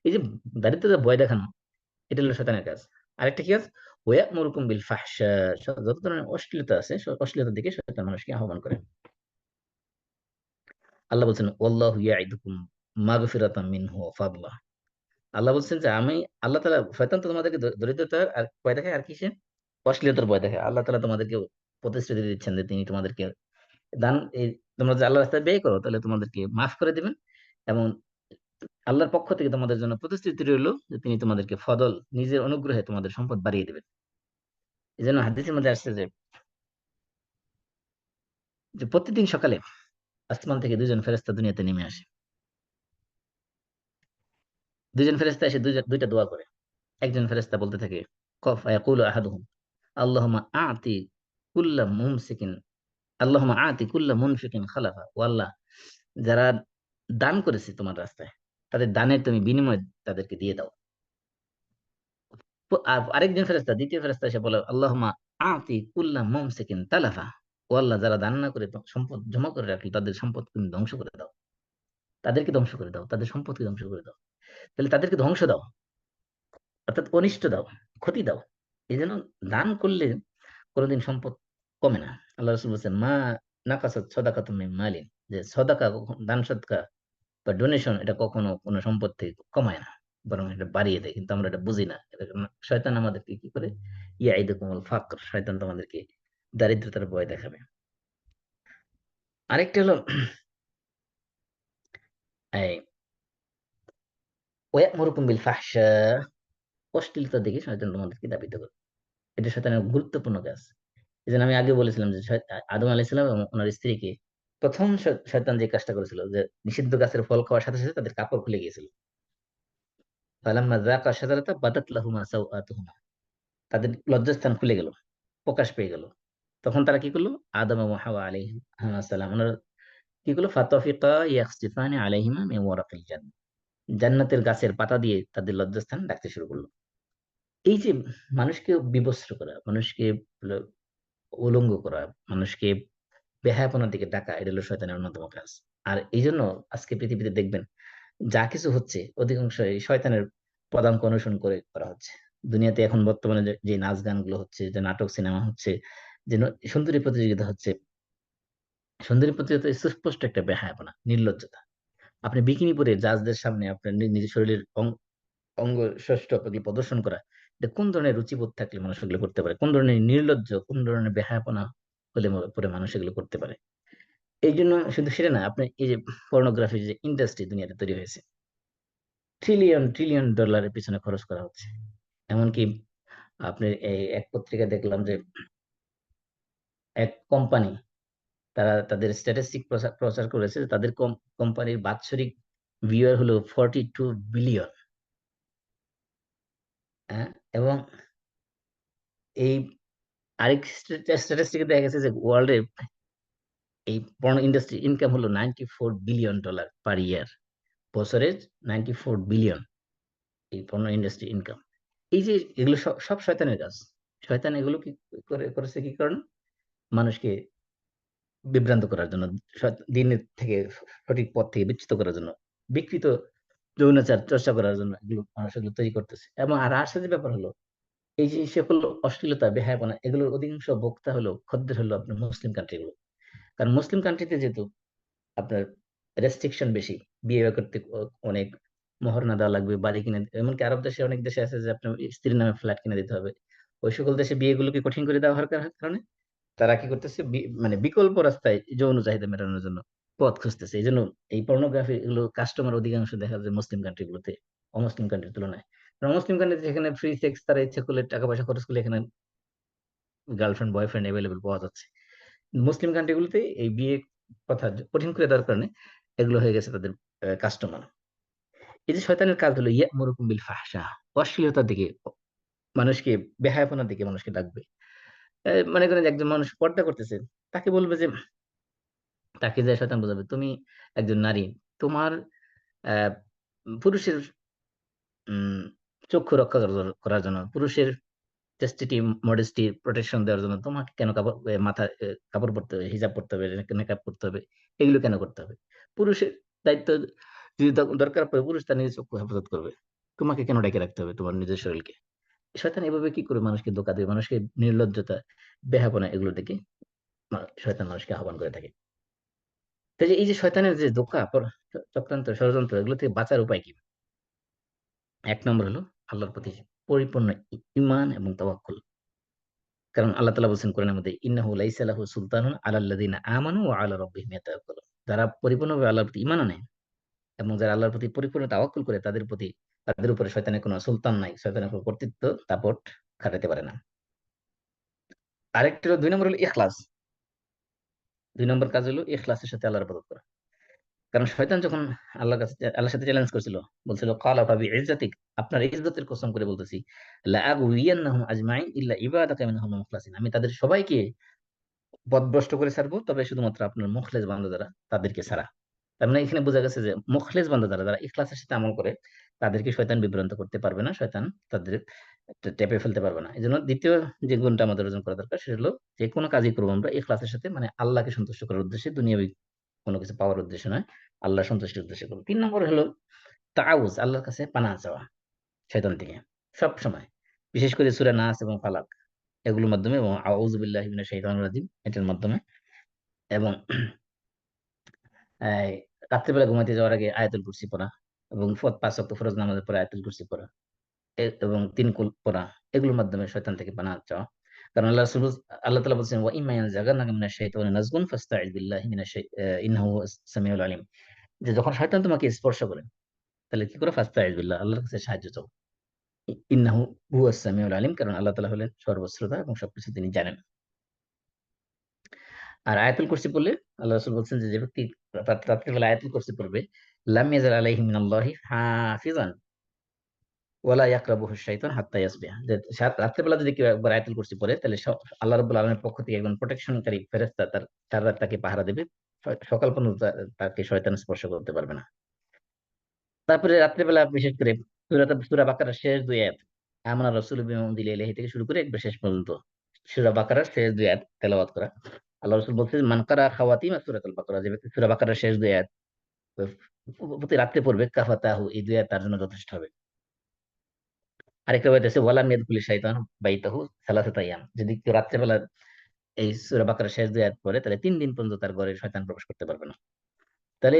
S1: এই যে দারিদ্রতার ভয় দেখানো, এটা হলো শয়তানের কাজ। আরেকটা কি কাজ, ওয়া'মুরুকুম বিল ফাহশা, যত ধরনের অশ্লীলতা আছে, অশ্লীলতার দিকে শয়তান মানুষকে আহ্বান করে। আল্লাহ বলছেন ওয়াল্লাহু ইয়া'iদুকুম মাগফিরাতাম মিনহু ওয়া ফাদলা, আল্লাহ বলছেন যে আমি আল্লাহ তাআলা, শয়তান তো তোমাদেরকে দরিদ্রতার আর ভয় দেখায়, আর কিসে, অশ্লীলতার ভয় দেখায়। আল্লাহ তাআলা তোমাদেরকে প্রতিশ্রুতি দিচ্ছেন যে তিনি তোমাদেরকে দান, এই তোমরা যে আল্লাহর রাস্তায় ব্যয় করো তাহলে তোমাদেরকে মাফ করে দিবেন, এবং আল্লাহর পক্ষ থেকে তোমাদের জন্য প্রতিশ্রুতি রইলো যে তিনি তোমাদেরকে ফদল নিজের অনুগ্রহে তোমাদের সম্পদ বাড়িয়ে দেবেন। এই জন্য হাদিসের মধ্যে আসছে যে যে প্রতিদিন সকালে আসমান থেকে দুইজন ফেরেশতা দুনিয়াতে নেমে আসে। দুইজন ফেরেশতা এসে দুইটা দোয়া করে। একজন ফেরেশতা বলতে থাকে, ফায়াকুলু আহাদুহুম আল্লাহুম্মা আ'তি কুল্লা মুমসিকিন আল্লাহুম্মা আ'তি কুল্লা মুনফিকিন খালাফা, ও আল্লাহ, যারা দান করেছে তোমার রাস্তায় তাদের দানের তুমি বিনিময় তাদেরকে দিয়ে দাও। আরেকজন ফেরেশতা, দ্বিতীয় ফেরেশতা এসে বলে, আল্লাহুম্মা আ'তি কুল্লা মুমসিকিন তালাফা, ও আল্লাহ, যারা দান না করে সম্পদ জমা করে রাখলো তাদের সম্পদ তুমি ধ্বংস করে দাও, তাদেরকে ধ্বংস করে দাও, তাদের সম্পদকে ধ্বংস করে দাও। তাহলে তাদেরকে ধ্বংস দাও, অর্থাৎ অনিষ্ট দাও, ক্ষতি দাও। এই জন্য দান করলে কোনোদিন সম্পদ কমে না। আল্লাহ রাসূল বলছেন, মা নাকাসাত সাদাকাতুম মিন মালিন, যে সদাকা, দান সদকা বা ডোনেশন, এটা কখনো কোনো সম্পদ থেকে কমায় না, বরং এটা বাড়িয়ে দেয়। কিন্তু আমরা এটা বুঝি না। শয়তান আমাদেরকে কি করে, ইয়াইদুকুমুল ফাকর, শয়তান তোমাদেরকে দারিদ্রতার ভয় দেখাবে। আরেকটা হলো এই ওয়া'মুরুকুম বিল ফাহশা, অশ্লীলতার দিকে শয়তান তোমাদেরকে ধাবিত করে। এটা শয়তানের গুরুত্বপূর্ণ কাজ। এজন্য আমি আগে বলেছিলাম যে আদম আলাইহিস সালাম এবং ওনার স্ত্রীকে প্রথম শয়তান যে কাজটা করেছিল, যে নিষিদ্ধ গাছের ফল খাওয়ার সাথে সাথে তাদের কাপড় খুলে গিয়েছিল। ফালাম্মা যাকা শাজারাতা বাদাত লাহুমা সাওআতুহুমা, তাদের লজ্জাস্থান খুলে গেল, প্রকাশ পেয়ে গেল। তখন তারা কি করলো, আদম এবং হাওয়া আলাইহিস সালাম ওনারা কি করলো, ফাতাফিকা ইয়াখসিফানি আলাইহিমা মিন ওয়ারাকিল জান্নাহ, জান্নাতের গাছের পাতা দিয়ে তাদের লজ্জাস্থান ঢাকতে শুরু করলো। এই যে মানুষকে বিবস্ত্র করা, মানুষকে উলঙ্গ করা, মানুষকে বেহায়াপনার দিকে ডাকা, এটা হলো শয়তানের অন্যতম কাজ। আর এই জন্য আজকে পৃথিবীতে দেখবেন যা কিছু হচ্ছে অধিকাংশ এই শয়তানের পদাঙ্ক অনুসরণ করে করা হচ্ছে। দুনিয়াতে এখন বর্তমানে যে নাচ গানগুলো হচ্ছে, যে নাটক সিনেমা হচ্ছে, যে সুন্দরী প্রতিযোগিতা হচ্ছে, সুন্দরী প্রতিযোগিতা সুস্পষ্ট একটা বেহায়াপনা, নির্লজ্জতা। আপনি বিকিনি পরে জাজদের সামনে আপনার নিজের শরীরের অঙ্গ ষষ্ঠ এগুলো প্রদর্শন করা, এটা কোন ধরনের রুচিবোধ থাকলে মানুষ এগুলো করতে পারে? কোন ধরনের নির্লজ্জ, কোন ধরনের বেহায়াপনা হলে পরে মানুষ এগুলো করতে পারে? এই জন্য শুধু সেটা না, আপনি এই যে পর্নোগ্রাফির যে ইন্ডাস্ট্রি দুনিয়াতে তৈরি হয়েছে, ট্রিলিয়ন ট্রিলিয়ন ডলারের পিছনে খরচ করা হচ্ছে। এমনকি আপনি এই এক পত্রিকা দেখলাম যে এক কোম্পানি, তারা তাদের স্ট্যাটিস্টিক প্রচার প্রচার করেছে যে তাদের কোম্পানির বাৎসরিক ভিউয়ার হলো 42 বিলিয়ন। হ্যাঁ, এবং এই আরেক স্ট্যাটিস্টিকে দেখা গেছে যে ওয়ার্ল্ডে এই পর্ন ইন্ডাস্ট্রি ইনকাম হলো $94 বিলিয়ন পার ইয়ার। বছরে 94 বিলিয়ন এই পর্ন ইন্ডাস্ট্রি ইনকাম। এই যে এগুলো সব সব শয়তানের কাজ। শয়তান এগুলো কি করেছে কি কারণে? মানুষকে বিভ্রান্ত করার জন্য, দিনের থেকে সঠিক পথ থেকে বিচ্যুত করার জন্য, বিকৃত যৌনাচার চর্চা করার জন্য এগুলো মানুষ এগুলো তৈরি করতেছে। এবং আর সাথে ব্যাপার হলো, এই যে সকল অশ্লীলতা, বেহায়াপনা, এগুলোর অধিকাংশ বক্তা হলো, খদ্দের হলো আপনার মুসলিম কান্ট্রি গুলো। কারণ মুসলিম কান্ট্রিতে যেহেতু আপনার রেস্ট্রিকশন বেশি, বিয়ে করতে অনেক মোহর না দেওয়া লাগবে, বাড়ি কিনে, এমনকি আরব দেশে অনেক দেশে আছে যে আপনার স্ত্রীর নামে ফ্ল্যাট কিনে দিতে হবে। ওই সকল দেশে বিয়েগুলোকে কঠিন করে দেওয়া হওয়ার কারণে তারা কি করতেছে, মানে বিকল্প রাস্তায় যৌন চাহিদা মেটানোর জন্য পথ খুঁজতেছে। এই জন্য এই পর্নোগ্রাফি এগুলো কাস্টমার অধিকাংশ দেখা যায় মুসলিম কান্ট্রি গুলোতে, অমুসলিম কান্ট্রির তুলনায়। কারণ মুসলিম কান্ট্রিতে যেখানে ফ্রি সেক্স, তারা ইচ্ছা করলে টাকা পয়সা খরচ করলে এখানে গার্লফ্রেন্ড বয়ফ্রেন্ড অ্যাভেলেবল পাওয়া যাচ্ছে। মুসলিম কান্ট্রি গুলোতে এই বিয়ে কথা কঠিন করে দেওয়ার কারণে এগুলো হয়ে গেছে তাদের কাস্টমার। এই যে শয়তানের কাজ হলো ইয়া'মুরুকুম বিল ফাহশা, অশ্লীলতার দিকে মানুষকে, বেহায়াপনার দিকে মানুষকে ডাকবে। মনে করেন যে একজন মানুষ পর্দা করতেছে, তাকে বলবে যে, তাকে যে শয়তান বোঝাবে, তুমি একজন নারী, তোমার আহ পুরুষের উম চক্ষু রক্ষা করার জন্য, পুরুষের চেস্টিটি, মডেস্টি প্রোটেকশন দেওয়ার জন্য তোমাকে কেন কাপড় মাথায় কাপড় পরতে হবে, হিজাব পরতে হবে, মেকআপ করতে হবে, এগুলো কেন করতে হবে? পুরুষের দায়িত্ব, যদি দরকার পড়ে পুরুষ তার নিজের চক্ষু হেফাজত করবে, তোমাকে কেন ডেকে রাখতে হবে তোমার নিজের শরীরকে? শয়তান এভাবে কি করে মানুষকে ধোঁকা দেবে, মানুষকে নির্লজ্জতা, বেহাপনা এগুলো থেকে শয়তান মানুষকে আহ্বান করে থাকে। তো এই যে শয়তানের যে ধোঁকা, চক্রান্ত, ষড়যন্ত্র, এগুলো থেকে বাঁচার উপায় কি? এক নম্বর হলো আল্লাহর প্রতি পরিপূর্ণ ঈমান এবং তাওয়াক্কুল। কারণ আল্লাহ তাআলা বলছেন কোরআনের মধ্যে, ইন্নাহু লাইসা লাহু সুলতানুন আলাল্লাযিনা আমানু ওয়া আলা রাব্বিহিম ইয়াতাওয়াক্কালুন। যারা পরিপূর্ণভাবে আল্লাহর প্রতি ঈমান আনে এবং যারা আল্লাহর প্রতি পরিপূর্ণ তাওয়াক্কুল করে, তাদের উপরে শয়তানের কোনো সুলতান নাই, শয়তানের কোনো কর্তৃত্ব দাপট খাটাতে পারে না। আরেকটা হলো ২ নম্বর হলো ইখলাস। ২ নম্বর কাজ হলো ইখলাসের সাথে আল্লাহর ইবাদত করা। কারণ শয়তান যখন আল্লাহর সাথে চ্যালেঞ্জ করছিল, বলছিল ক্বালা ফাবিইজ্জাতিক, আপনার ইজ্জতের কসম করে বলতেছি, লাআগওয়িয়ান্নাহুম আজমাইন ইল্লা ইবাদাকা মিনহুমুল মুখলাসিন, আমি তাদের সবাইকে পথভ্রষ্ট করে ছাড়বো, তবে শুধুমাত্র আপনার মুখলেস বান্দা যারা তাদেরকে ছাড়া। তার মানে এখানে বোঝা গেছে যে মুখলেস বান্দা যারা ইখলাসের সাথে আমল করে, তাদেরকে শয়তান বিভ্রান্ত করতে পারবে না, শয়তান তাদের টেপে ফেলতে পারবে না। এই জন্য দ্বিতীয় যে গুণটা আমাদের অর্জন করা দরকার, সেটা হলো যে কোনো কাজই করবো আমরা ইখলাসের সাথে, মানে আল্লাহকে সন্তুষ্ট করার উদ্দেশ্যে, দুনিয়াবি কোনো কিছু পাওয়ার উদ্দেশ্য নয়, আল্লাহ সন্তুষ্টির উদ্দেশ্যে করবো। ৩ নম্বর হলো তাআউজ, আল্লাহর কাছে পানাহ চাওয়া শয়তান থেকে সব সময়, বিশেষ করে সূরা নাস এবং ফালাক এগুলোর মাধ্যমে, এবং আউযু বিল্লাহি মিনাশ শাইতানির রাজিম এটার মাধ্যমে, এবং এই রাত্রিবেলা ঘুমাইতে যাওয়ার আগে আয়াতুল কুরসি পড়া, এবং ৫ ওয়াক্ত ফরজ নামাজের পরে আয়াতুল কুরসি পড়া, এবং ৩ কুল পড়া, এগুলোর মাধ্যমে শয়তান থেকে পানাহ চাওয়া। কারণ আল্লাহ তাআলা বলছেন, ওয়া ইম্মা ইয়ানজাগান্নাকা মিনাশ শাইতানি নাজগুন ফাস্তাইয বিল্লাহি ইন্নাহু হুয়াস সামিউল আলিম। যে যখন শয়তান তোমাকে স্পর্শ করে, তাহলে কি করো? ফাস্তাইয বিল্লাহ, আল্লাহর কাছে সাহায্য চাও। ইন্নাহু হুয়াস সামিউল আলিম, কারণ আল্লাহ তাআলা হলেন সর্বশ্রোতা এবং সবকিছু তিনি জানেন। আর আয়াতুল কুরসি পড়লে আল্লাহ রাসূল বলছেন যে, যে ব্যক্তি রাত্রিবেলা আয়াতুল কুরসি পড়বে, লাম ইয়াজাল আলাইহি মিনাল্লাহি হাফিজান ওয়ালা ইয়াকরাবুহু শাইতান হাত্তা ইয়াসবিহ। যে রাত্রিবেলা যদি কেউ একবার আয়াতুল কুরসি পড়ে, তাহলে আল্লাহ রাব্বুল আলামিনের পক্ষ থেকে একজন প্রোটেকশনকারী ফেরেশতা সারা রাত তাকে পাহারা দেবে। সকাল পর্যন্ত তাকে শয়তান স্পর্শ করতে পারবে না। তারপরে রাত্রিবেলা বিশেষ করে সূরা বাকারার শেষ ২ আয়াত, আমানা রাসূলু বিমা উনজিলা ইলাইহি থেকে শুরু করে একবার শেষ পর্যন্ত সূরা বাকারার শেষ ২ আয়াত তেলাওয়াত করা। আল্লাহ রাসূল বলছেন, মান কারা খাওয়াতিমা সূরাতুল বাকারা, যে ব্যক্তি সূরা বাকারার শেষ ২ আয়াত প্রতি রাত্রে পড়বে, কাফাতাহু, এই ২ আয়াত তার জন্য যথেষ্ট হবে। আরেকটা আয়াত আছে, ওয়ালাম ইয়াদখুলিশ শাইতানু বাইতাহু সালাসাতা আইয়াম, যদি কেউ রাত্রেবেলা এই সূরা বাকারার শেষ ২ আয়াত পড়ে, তাহলে ৩ দিন পর্যন্ত তার ঘরে শয়তান প্রবেশ করতে পারবে না। তাহলে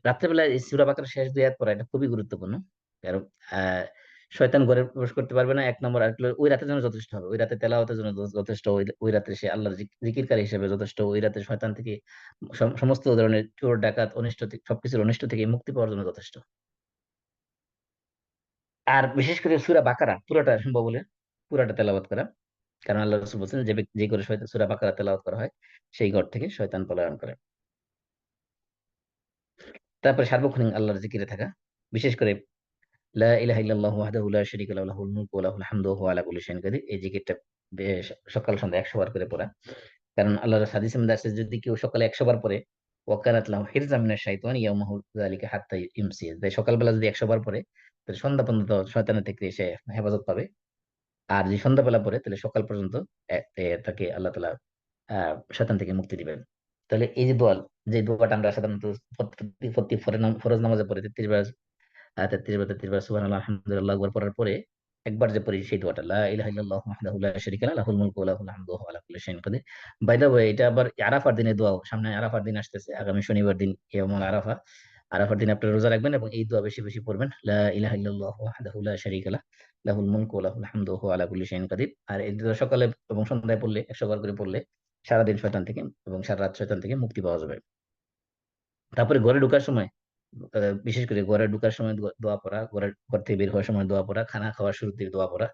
S1: রাত্রেবেলা এই সূরা বাকারার শেষ ২ আয়াত পড়া এটা খুবই গুরুত্বপূর্ণ। কারণ আহ শয়তান ঘরে প্রবেশ করতে পারবে না, ১ নম্বর। আর হলো ওই রাতের জন্য যথেষ্ট হবে, ওই রাতে তেলাওয়াতের জন্য যথেষ্ট, ওই রাতে সে আল্লাহর জিকিরকারী হিসেবে যথেষ্ট, ওই রাতে শয়তান থেকে সমস্ত ধরনের চোর ডাকাত অনিষ্ট থেকে, সবকিছুর অনিষ্ট থেকে মুক্তি পাওয়ার জন্য যথেষ্ট। আর বিশেষ করে সূরা বাকারা পুরোটা সম্ভব হলে পুরাটা তেলাওয়াত করা। কারণ আল্লাহ রাসূল বলছেন, যে করে শয়তান সূরা বাকারা তেলাওয়াত করা হয়, সেই ঘর থেকে শয়তান পলায়ন করে। তারপরে সার্বক্ষণিক আল্লাহর জিকিরে থাকা, বিশেষ করে লা ইলাহা ইল্লাল্লাহু ওয়াহদাহু লা শারীকা লাহু লাহুল মুলকু ওয়া লাহুল হামদু ওয়া হুয়া আলা কুল্লি শাইইন কাদির, এই জিকিরটা সকাল সন্ধ্যা ১০০ বার করে পড়া। কারণ আল্লাহর হাদিসের মধ্যে আছে, যদি কেউ সকালে ১০০ বার পড়ে, ওয়া কানাত লাহু হিরজাম মিনাশ শাইতানি ইয়াওমাহু যালিকা হাত্তা ইউমসি, তাই সকালবেলা যদি ১০০ বার পড়ে, তাহলে সন্ধ্যা পর্যন্ত শয়তানের থেকে সে হেফাজত পাবে। আর যদি সন্ধ্যাবেলা পড়ে, তাহলে সকাল পর্যন্ত তাকে আল্লাহ তাআলা শয়তান থেকে মুক্তি দিবেন। তাহলে এই যে দোয়া, যে দোয়াটা আমরা সাধারণত প্রতি ফরজ নামাজে পড়ি, ৩৩ বার ৩৩ বার ৩৩ বার সুবহানাল্লাহ আলহামদুলিল্লাহ আল্লাহু আকবার পড়ার পরে একবার যে পড়ি সেই দোয়াটা, লা ইলাহা ইল্লাল্লাহু ওয়াহদাহু লা শারীকা লাহু লাহুল মুলকু ওয়া লাহুল হামদু ওয়া হুয়া আলা কুল্লি শাইইন কাদির। বাই দ্য ওয়ে, এটা আবার আরাফার দিনে দোয়াও। সামনে আরাফার দিন আসতেছে, আগামী শনিবার দিন ইয়াউমুল আরাফা। আরাফার দিন আপনারা রোজা রাখবেন এবং এই দোয়া বেশি বেশি পড়বেন, লা ইলাহা ইল্লাল্লাহু ওয়াহদাহু লা শারীকা লাহুল মুলকু ওয়া লাহুল হামদু ওয়া হুয়া আলা কুল্লি শাইইন কাদির। আর এই দোয়া সকালে এবং সন্ধ্যায় পড়লে, ১০০ বার করে পড়লে, সারাদিন শয়তান থেকে এবং সারা রাত শয়তান থেকে মুক্তি পাওয়া যাবে। তারপরে ঘরে ঢোকার সময়, বিশেষ করে ঘরে ঢোকার সময় দোয়া পড়া, ঘর থেকে বের হওয়ার সময় দোয়া পড়া, খানা খাওয়ার শুরুতে দোয়া পড়া।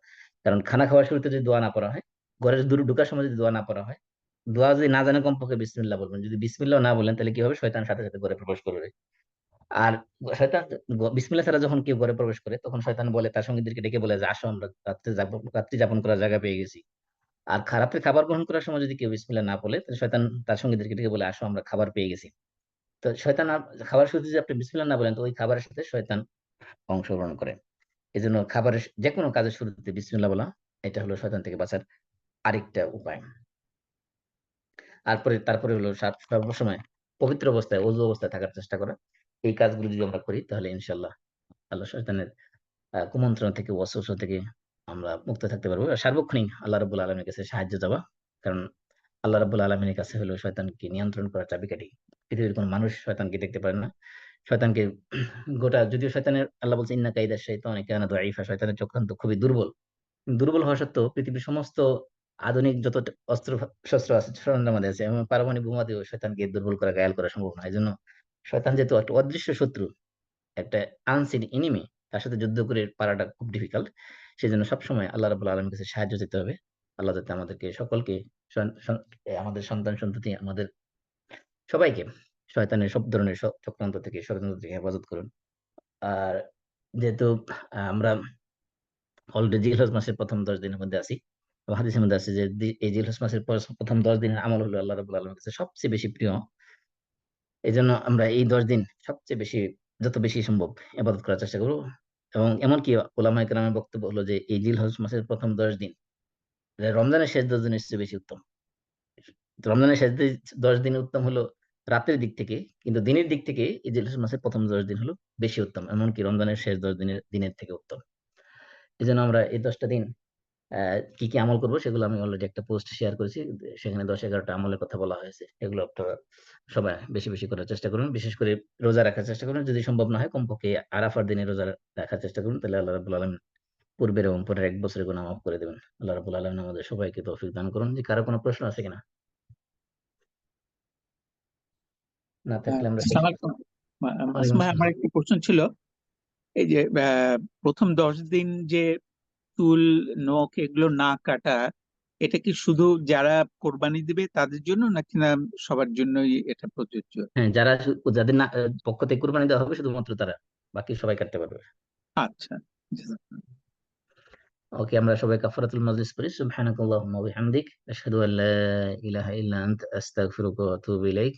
S1: কারণ খানা খাওয়ার শুরুতে যদি দোয়া না পড়া হয়, ঘরে ঢোকার সময় যদি দোয়া না পড়া হয়, দোয়া যদি না জানে কমপক্ষে বিসমিল্লাহ বলবেন। যদি বিসমিল্লাহ না বলেন, তাহলে কি হবে? শয়তান সাথে সাথে ঘরে প্রবেশ করবে। আর শয়তান বিসমিল্লাহ ছাড়া যখন কেউ ঘরে প্রবেশ করে, তখন শয়তান বলে তার সঙ্গীদেরকে ডেকে বলে যে, আসো আমরা রাত্রি যাপন করার জায়গা পেয়ে গেছি। আর রাত্রে খাবার গ্রহণ করার সময় যদি কেউ বিসমিল্লাহ না বলে, তাহলে শয়তান তার সঙ্গীদেরকে ডেকে বলে, আসো আমরা খাবার পেয়ে গেছি। তো শয়তান খাবার শুরুতে যদি আপনি বিসমিল্লাহ না বলেন, তো ওই খাবারের সাথে শয়তান অংশগ্রহণ করে। এজন্য খাবারের যে কোনো কাজের শুরুতে বিসমিল্লাহ বলা, এটা হলো শয়তান থেকে বাঁচার আরেকটা উপায়। তারপরে হলো সর্বসময় পবিত্র অবস্থায়, ওযু অবস্থায় থাকার চেষ্টা করা। এই কাজগুলো যদি আমরা করি, তাহলে ইনশাআল্লাহ আল্লাহ শয়তানের কুমন্ত্রণা থেকে, ওয়াসওয়াসা থেকে আমরা মুক্ত থাকতে পারবো। আর সার্বক্ষণিক আল্লাহ রাব্বুল আলামিনের কাছে সাহায্য চাওয়া। কারণ আল্লাহ রাব্বুল আলামিনের কাছে হলো শয়তানকে নিয়ন্ত্রণ করার চাবিকাঠি। পৃথিবীর কোনো মানুষ শয়তানকে দেখতে পারে না। শয়তানকে যদিও শয়তানের, আল্লাহ বলছে, ইন্না কাইদা শাইতানি কানা দাঈফা, শয়তানের চক্রান্ত খুবই দুর্বল। দুর্বল হওয়া সত্ত্বেও পৃথিবীর সমস্ত আধুনিক যত অস্ত্র শস্ত্র আছে সরঞ্জাম আমাদের আছে, এবং পারমাণবিক বোমা দিয়েও শয়তানকে দুর্বল করা, ঘায়াল করা সম্ভব নয়। এই জন্য শয়তান যেহেতু একটা অদৃশ্য শত্রু, একটা আনসিন এনিমি, তার সাথে যুদ্ধ করে পারাটা খুব ডিফিকাল্ট। সেই জন্য সবসময় আল্লাহ রাব্বুল আলামিনের কাছে সাহায্য চাইতে হবে। আল্লাহ যাতে আমাদেরকে সকলকে, আমাদের সন্তান সন্ততি, আমাদের সবাইকে শয়তানের সব ধরনের চক্রান্ত থেকে, ষড়যন্ত্র থেকে হেফাজত করুন। আর যেহেতু আমরা অলরেডি জিলহজ মাসের প্রথম 10 দিনের মধ্যে আছি, তো হাদিসের মধ্যে আছে যে এই জিলহজ মাসের প্রথম 10 দিনের আমল হলো আল্লাহ রাব্বুল আলামিনের কাছে সবচেয়ে বেশি প্রিয়। এই জন্য আমরা এই 10 দিন সবচেয়ে বেশি, যত বেশি সম্ভব ইবাদত করার চেষ্টা করবো। এবং এমনকি ওলামায়ে কেরামের বক্তব্য হলো যে এই জিলহজ মাসের প্রথম 10 দিন রমজানের শেষ 10 দিনের চেয়ে বেশি উত্তম। রমজানের শেষ 10 দিন উত্তম হলো রাতের দিক থেকে, কিন্তু দিনের দিক থেকে এই জিলহজ মাসের প্রথম 10 দিন হলো বেশি উত্তম, এমনকি রমজানের শেষ 10 দিনের থেকে উত্তম। এই জন্য আমরা এই 10টা দিন কি কি আমল করবো সেগুলো আমি অলরেডি একটা পোস্ট শেয়ার করেছি, সেখানে 10-11টা আমলের কথা বলা হয়েছে। এগুলো আপনারা সবাই বেশি বেশি করার চেষ্টা করুন, বিশেষ করে রোজা রাখার চেষ্টা করুন। যদি সম্ভব না হয় কমপক্ষে আরাফার দিনে রোজা রাখার চেষ্টা করুন, তাহলে আল্লাহ রাব্বুল আলামিন পূর্বের এবং পরের 1 বছরের গুনাহ মাফ করে দেবেন। আল্লাহ রাব্বুল আলামিন আমাদের সবাইকে তৌফিক দান করুন। যে কারো কোনো প্রশ্ন আছে কিনা? না থাকলে আমরা শেষ।
S2: আসসালামু আলাইকুম। মাসুম
S1: ওয়ালাইকুম
S2: ভাই,
S1: আসসালাম।
S2: আমার একটি কোশ্চেন ছিল। এই যে প্রথম 10 দিন যে চুল, নখ এগুলো না কাটা, এটা কি শুধু যারা কোরবানি দিবে তাদের জন্য, নাকি না সবার জন্যই এটা প্রযোজ্য?
S1: হ্যাঁ, যাদের না পক্ষ থেকে কুরবানি দেওয়া হবে শুধুমাত্র তারা, বাকি সবাই কাটতে পারবে।
S2: আচ্ছা।
S1: ওকে, আমরা সবাই কাফারাতুল মাজলিস পড়ি। সুবহানাকাল্লাহুম্মা ওয়া বিহামদিক, আশহাদু আল লা ইলাহা ইল্লা আনতা, আস্তাগফিরুকা ওয়া আতুবু ইলাইক।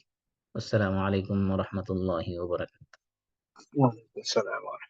S1: আসসালামু আলাইকুম ওয়া রাহমাতুল্লাহি ওয়া বারাকাতুহু।
S2: ওয়ালাইকুম আসসালাম।